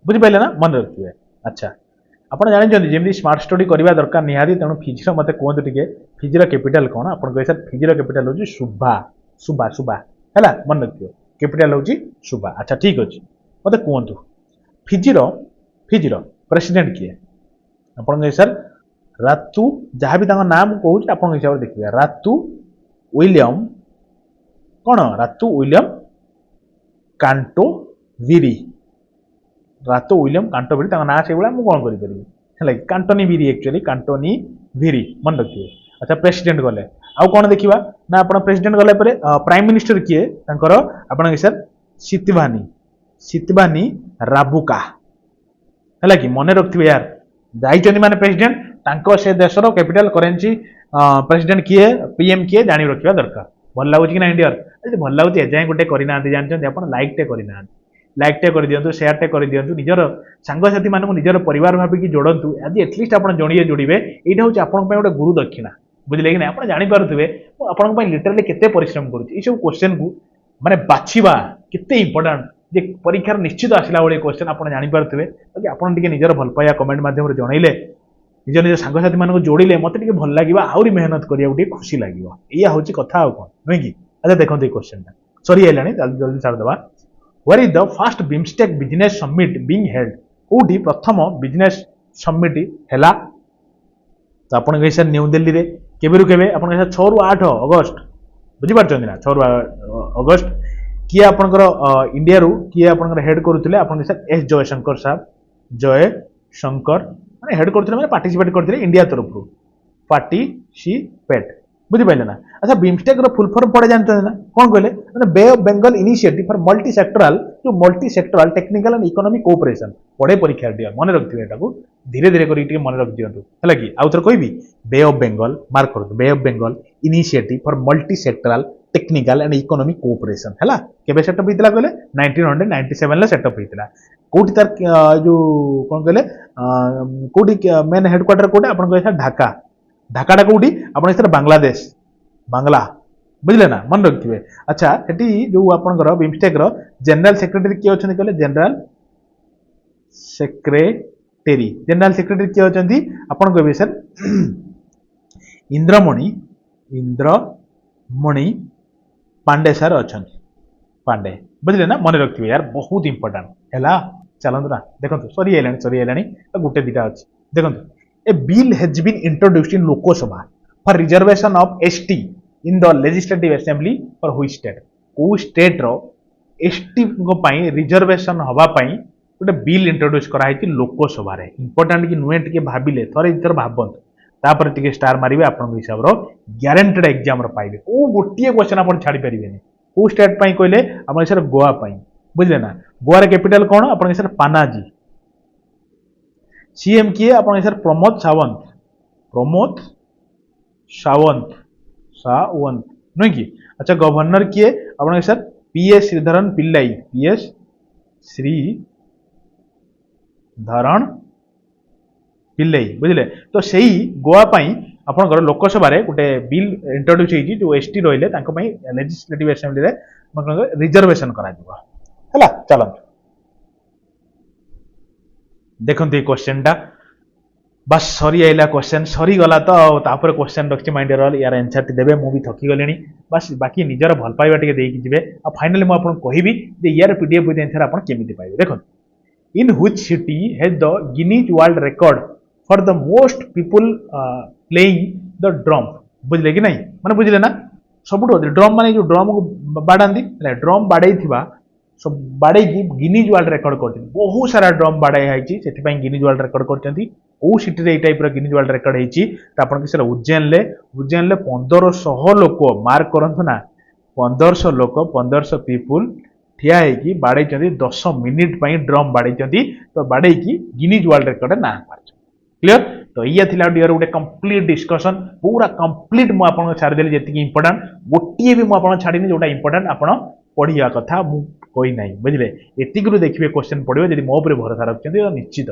बुझिपारे ना मन रखिए अच्छा आपड़ जानते जमी स्मार्ट स्टडी करवा दरकार निहारी तेणु फिजिर मत कहतु टे फिजिर कैपिटल कौन आप सर फिजिर कैपिटल हूँ सुबा है मन रखिए कैपिटल हूँ सुबा अच्छा ठीक अच्छे मत कहतु फिजिर प्रेसिडेंट किए आप सर रातू जहाँ भी नाम कहूँ आप हिसाब से देखिए रातू विलियम कांटोविरी रातो विलियम कांटोविरी ना से मुझे कौन करी कांटोनी विरी एक्चुअली कांटोनी विरी मन रखिए अच्छा प्रेसिडेंट गले आउ कौन देखा ना आप प्रेसिडेंट गला प्राइम मिनिस्टर किए आप सर सितवानी राबुका है कि मन रखिए यार जाइए माने प्रेसिडेंट से देशर कैपिटल करेन्सी प्रेसिडेंट किए पीएम किए जानी रखा दरकार भल लगुच कि ना इंडिया भल लगुच एजाए गोटे करना जानते आप लाइकटे करना लाइकटे कर दिंतु शेयरटे कर दिंतु निजर सांगसाथी मानक निजर परिवार भाविकी जोड़तु आज एटलिस्ट आप जड़िए जोड़े यहाँ हूँ आप गोटे गुरु दक्षिणा बुझे कि ना आप जापे आप लिटरली केते परिश्रम करुँच सब क्वेश्चन को माने बाछिबा केते इंपोर्टेंट जे परीक्षार निश्चित आसला भाई क्वेश्चन आप जापे आप निजर भल पाया कमेंट मध्यम जनइले निज निज सांगसाथी मानक जोड़े मत भल लगे आहरी मेहनत करा खुशी लगे या हूँ कथा कौन नुहे कि अच्छा देखते क्वेश्चन सरी है जल्दी छाड़देवा Where is the first BIMSTEC business summit being held? कोठी प्रथम बिजनेस समिट हैला तो आपन के सर न्यू दिल्ली रे केबेरु केबे आपन के 6 रु 8 अगस्त बुझी पारछन ना 6 रु अगस्त किए आपनकर इंडिया रु किए आपनकर हेड करूतले आपन के सर एस जयशंकर साहब जयशंकर माने हेड करथिले माने पार्टिसिपेट करथिले इंडिया तरफ पार्टिसिपेट बुझिपाइले ना। अच्छा बिमस्टेक रो फुल फॉर्म पड़े जानते ना कौन कहले माने bay of Bengal initiative for multi sectoral जो multi sectoral technical and economic cooperation पड़े परीक्षा दिया मन रखथिबे एटाको धीरे धीरे करी टिके मन रख दियंतु हला कि आउथर कहबी बे ऑफ बंगाल मार्क कर bay of Bengal initiative for multi sectoral technical and economic cooperation हला केबे सेटअप होइतला कहले 1997 ले सेटअप होइतला कोठी तार जो कोन कहले कोठी मेन हेडक्वार्टर कोठी आपन कहैसा ढाका ढाकाटा कोठी आपन इधर बांग्लादेश बांग्ला बुझले ना मन रखिए। अच्छा एटी जो आपनकर बिमस्टेक रो जनरल सेक्रेटरी के अछन कहले जनरल सेक्रेटरी के अछन आपन कहबे सर इंद्रमणि पांडे सर अछन पांडे बुझले ना मन रखिए यार बहुत इंपोर्टेंट हैला चलंतु ना देखंतु सरी आइलानी तो गुटे दिटा अछि देखंतु a bill has been introduced in Lok Sabha for reservation of ST in the legislative assembly for which state को स्टेट रो एसटी को पई रिजर्वेशन हवा पई गोटे बिल इंट्रोड्यूस करा लोकसभा रे इंपोर्टेंट कि नुए टिके भाबिले थरे इतर भाबंत तापर टिके स्टार मारिबे आपन हिसाब रो गारंटेड एग्जाम रो पाइबे को गोटिए क्वेश्चन आपन छाडी परिबेनी को स्टेट पई कहले आपन सर गोवा पई बुझले ना गोवा रे कैपिटल कोन आपन सर पानाजी सीएम किए आपन सर प्रमोद सावंत नहीं कि अच्छा गवर्नर किए आपन सर पीएस श्रीधरन पिल्लाई बुझले तो सही गोवा पई आपन लोकसभा रे गोटे बिल इंट्रोड्यूस होई जो एसटी रहिले तांको पई लेजिस्लेटिव असेंबली रे रिजर्वेशन करा दिबो हला चलो देखंतु ये क्वेश्चन टा बस सरी आइला क्वेश्चन सरी गला तो तापर क्वेश्चन रखछि माइंड रोल यार आंसर टी देबे मु भी थकी गलेनी बस बाकी निजर भल पाइबा टिके देकी जिवे आ फाइनली मु आपन कहिबी जे यार पीडीएफ विथ आंसर आपन केमिति पाइबे देखो in which city has the Guinness world record for the most people playing the drum बुझले कि नहीं माने बुझले ना सबुठ ड्रम माने जो ड्रम को बाडांदी ड्रम बाडै थिबा सब बाडै की गिनीज वर्ल्ड रिकॉर्ड करथि बहुत सारा ड्रम बाडै हाइची सेति पई गिनीज वर्ल्ड रिकॉर्ड करथि ओ सिटी रे ए टाइप रो गिनीज वर्ल्ड रिकॉर्ड हेची त आपन के सर उज्जैन ले 1500 लोक मार्क करंतु ना 1500 लोक 1500 पीपल ठिया है बाड़े 10 मिनिट ड्रम बाड़े तो बाड़े गिनीज वर्ल्ड रिकॉर्ड ना क्लियर तो ये थिला डियर गोटे कंप्लीट डिस्कशन पूरा कंप्लीट मु आपन छाड़ी देली इंपोर्टेंट गोटे भी मुझे छाड़ीनी जोटा इंपोर्टेंट आपन पढ़िया कथा मु कोई नहीं बुझले एतिकरू देखिए क्वेश्चन पड़ो जब मो पर भरोसा रखते तो निश्चित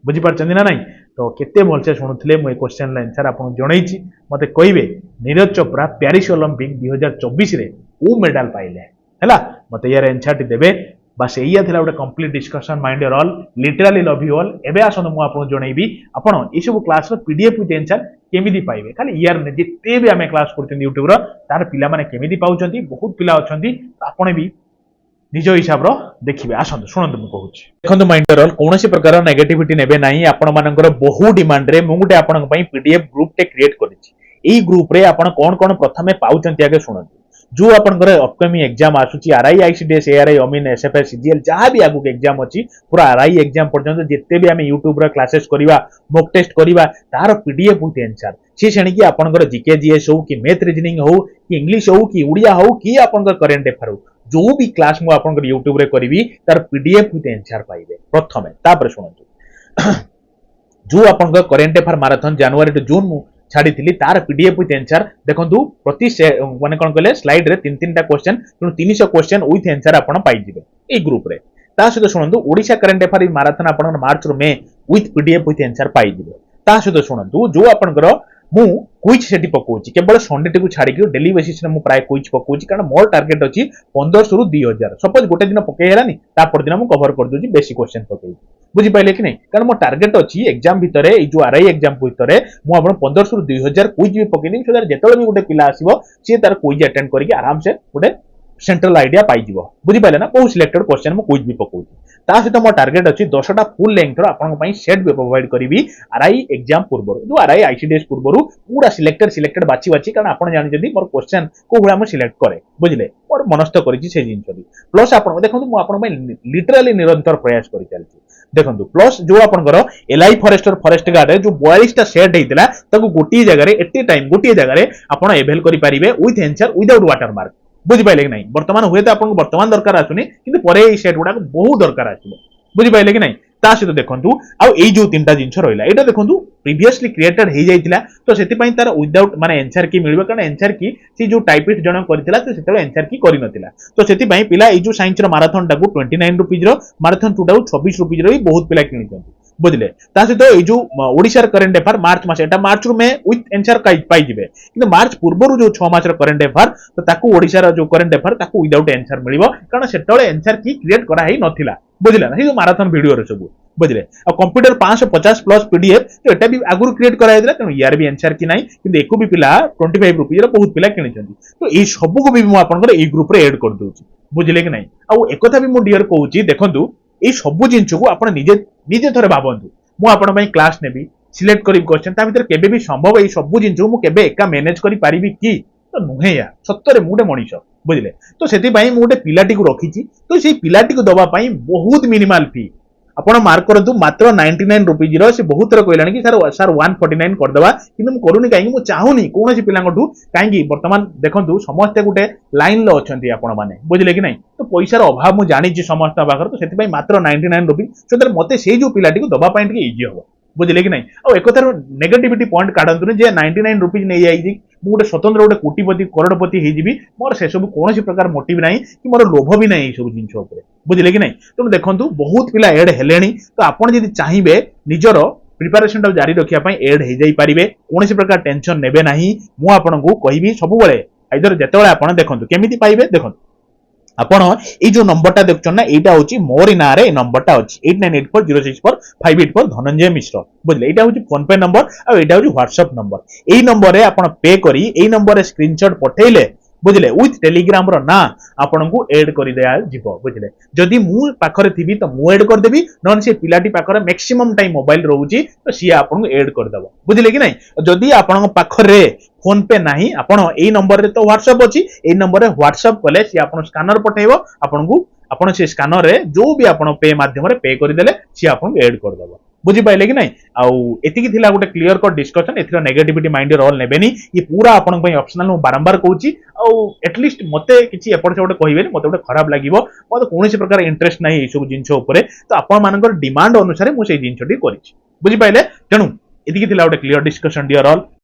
बुझीपार ना नहीं तो केते भलसे शुणुले मुझे क्वेश्चन आंसर आपको जनई मते कहबे नीरज चोपड़ा पेरिस ओलंपिक 2024 रे वो मेडल पाइले है मते यार आंसर टी देबे बस यही थिला गोटे complete discussion mind your all literally love you all एबे आसन मु आपन जनईबी आपन ए सब क्लास रो पीडीएफ विथ आंसर केमिदी पाइबे खाली यार ने जिते भी आमे क्लास करछन YouTube रो तार पिला माने केमिदी पाउछंती बहुत पिला अछंती आपन भी निज हिसाब रो देखिबे आसंतु सुनंतु मु कहूची देखंतु माइंड योर ऑल कोनोसी प्रकार नेगेटिविटी नेबे नाही आपन मानकर बहु डिमांड रे मु गुटे आपन पई पीडीएफ ग्रुप टे क्रिएट करिछि एई ग्रुप रे आपन कोन कोन प्रथमे पाउछंती आगे सुनंतु जो आपनकर अपकमिंग एग्जाम आसुची आरआई आईसीडीएस एआरआई अमीन एसएफएस सीजीएल जहां भी आगु एग्जाम अछि पूरा आरआई एग्जाम पर्यंत जिते भी आमे YouTube रे क्लासेस करिवा मॉक टेस्ट करिवा तार पीडीएफ विथ आंसर से श्रेणी की आपनकर जीके जीएस हो कि मैथ रीजनिंग हो कि इंग्लिश हो कि उड़िया हो कि आपनकर करंट अफेयर हो जो भी क्लास मु आपनकर YouTube रे करिवी तार पीडीएफ विथ आंसर पाइबे प्रथमे तापर सुनंतु जो आपनकर current affair marathon January to June मु छाड़ी तार पीडीएफ विथ आंसर देखंतु प्रति माने कोन कहले स्लाइड रे तीन तीन टा क्वेश्चन 300 क्वेश्चन विथ आंसर आपण पाई जिवे ए ग्रुप रे ता सहित सुनंतु ओडिशा करंट अफेयर मैराथन आपण मार्च रो मे विथ पीडीएफ विथ आंसर पाई जिवे ता सहित सुनंतु जो आपनकर मु क्विज सेठी पकोची केवल संडे टी को छाड़ी के डेली बेसिस रे मु प्राय क्विज पकोची कारण मोर टारगेट अछि 1500 रु 2000 सपोज गोटे दिन पके हेलानी ता पर दिन मु कवर कर दोची बेसी क्वेश्चन पकेई बुझी पाइले कि नहीं कारण मो टारगेट अछि एग्जाम भितरे ए जो आरआई एग्जाम भितरे मु आपण 1500 रु 2000 क्विज भी पकेनी सो दैट जेतले भी गोटे पिला आसीबो से तार क्विज अटेंड करके आराम से गोटे सेंट्रल आइडिया पाई जिवो बुझी पाइले ना को सिलेक्टेड क्वेश्चन मु क्विज भी पकोची ता सहित मो टारगेट अछि 10टा फुल लेंथ रो आपन पई सेट भी प्रोवाइड करबी आरआई एग्जाम पूर्व जो आरआई आईसीडीएस पूर्व पूरा सिलेक्टेड बाची कारण आपन जानि जदी मोर क्वेश्चन को भला मु सिलेक्ट करे बुझले मोर मनस्थ करिछि से जिंस भी प्लस आपन देखंतु मु आपन पई लिटरली निरंतर प्रयास करि चलछि देखंतु प्लस जो आपनकर एलआई फॉरेस्टर फॉरेस्ट गार्ड रे जो 42 टा सेट हेतिला ताको गोटी जगह रे एटी टाइम गोटी जगह रे आपण एवेल करि परिबे विथ एंसर विदाउट वाटरमार्क बुझि पाइले कि नहीं वर्तमान हुए तो आपको वर्तमान दरकार आसुनी किंतु परे ए सेट गुडा बहुत दरकार आसबो बुझि पाइले कि नहीं ता सहित देखंतु आ एई जो तीनटा जिंस रहिला एटा देखंतु प्रीवियसली क्रिएटेड हे जाइतिला तो सेति पई तार विदाउट माने आंसर की मिलबो कारण आंसर की सी जो टाइपिस्ट जण करथिला तो सेते आंसर की करि नथिला तो सेति पई पिला एई जो साइंस रो माराथन टाकू 29 रुपीज रो माराथन 2 टाकू 26 रुपीज रो भी बहुत पिला किनिछन बुझले ता सहित एई जो ओडिसा करंट अफेयर मार्च मास एटा मार्च रो में विथ आंसर पाई जिवे किंतु मार्च पूर्व जो 6 मास रो करंट अफेयर तो ताकू ओडिसा रो जो करंट अफेयर ताकू विदाउट आंसर मिलिबो कारण सेतळे आंसर की क्रिएट करा हे नथिला बुझले ना जो माराथन वीडियो रे सब बुझले आ कंप्यूटर 550 प्लस पीडीएफ तो एटा भी आगुरु क्रिएट करा हेतला तेनु यार भी आंसर की नाही किंतु एको भी पिला 25 रुपीज रो बहुत पिला किनिछंती तो ए सब को भी मु आपनकर ए ग्रुप रे ऐड कर दोची बुझले कि नाही आ एकथा भी मु डियर कहूची देखंतु ए सब जिंस को आपण निजे निजे थरे भाबंतु मु आपण पई क्लास नेबी सिलेक्ट करी क्वेश्चन ता भीतर केबे भी संभव ए सब जिंस मु केबे एका मैनेज करी पारिबी की तो नुहे यार सत्तरे मुडे मनीष बुझले तो सेति पई मु गोटे पिलाटी को रखीची तो सेई पिलाटी को दबा पई बहुत मिनिमल फी आपण मार्क करंतु मात्र 99 रुपीज रो से बहुत थर कहलानी कि सर 149 कर दबा किंतु मु करूनी काई मु चाहूनी कोनोसी पिलांगठू काई वर्तमान देखंतु समस्त गोटे लाइन लो अछंती आपण माने बुझले कि नहीं तो पैसा रो अभाव मु जानि छी समस्त बागर तो सेति पई मात्र 99 रुपीज सेतर मते सेई जो पिलाटी को दबा पई के इजी हो बुझले कि नहीं आ एक थार नेगेटिविटी पॉइंट काढंतु जे 99 रुपीज नै जाई मु गोटे स्वतंत्र गोटे कोटिपति करोड़पति हे जिबी मोर से सब कोनोसी प्रकार मोटिव नाही कि मोर लोभ भी नाही सब जिंस ऊपर बुझले कि नहीं तो देखंतु बहुत पिला ऐड हेलेनी तो आपण यदि चाहिबे निजर प्रिपरेशन टा जारी रखिया पई ऐड हे जाई परिबे कोनोसी प्रकार टेंशन नेबे नाही मु आपनकू कहिबी सब बेले आइदर जेतेबेले आपण देखंतु केमिति पाइबे देखंतु आपण ए जो नंबरटा देखछन ना एटा होची मोर ना रे नंबरटा होची 8984064584 धनंजय मिश्र बुझले एटा होची फोन पे नंबर आ एटा होची व्हाट्सएप नंबर एई नंबर रे आपण पे करी एई नंबर रे स्क्रीनशॉट पठेइले बुझले विथ टेलीग्राम रो ना आपण को ऐड करि दिया जिवो बुझले जदी मु पाखरे थिबी तो मु ऐड कर देबी नन से पिलाटी पाखरे मैक्सिमम टाइम मोबाइल रहउची तो सी आपण को ऐड कर दबो बुझले कि नहीं जदी आपण पाखरे फोन पे नाही आपण एई नंबर रे तो व्हाट्सएप अछि एई नंबर रे व्हाट्सएप कले सी आपण स्कैनर पठेइबो आपण को आपण से स्कैनर रे जो भी आपण पे माध्यम रे पे करि देले सी आपण ऐड कर दबो बुझी पाइले कि नहीं आउ एतिकी थिला गोटे क्लियर कट डिस्कशन एथिरा नेगेटिविटी माइंड रोल नेबेनी ये पूरा आपण पई ऑप्शनल मु बारंबार कहूची आउ एटलीस्ट मते किछि एपड से गोटे कहिबेनी मते गोटे खराब लागिवो मते कोनोसी प्रकार इंटरेस्ट नाही ए सब जिंस ऊपर तो आपण मानकर डिमांड अनुसार मु से जिंसटी करिछि बुझी पाइले तेनु एतिकी थिला गोटे क्लियर डिस्कशन डियर ऑल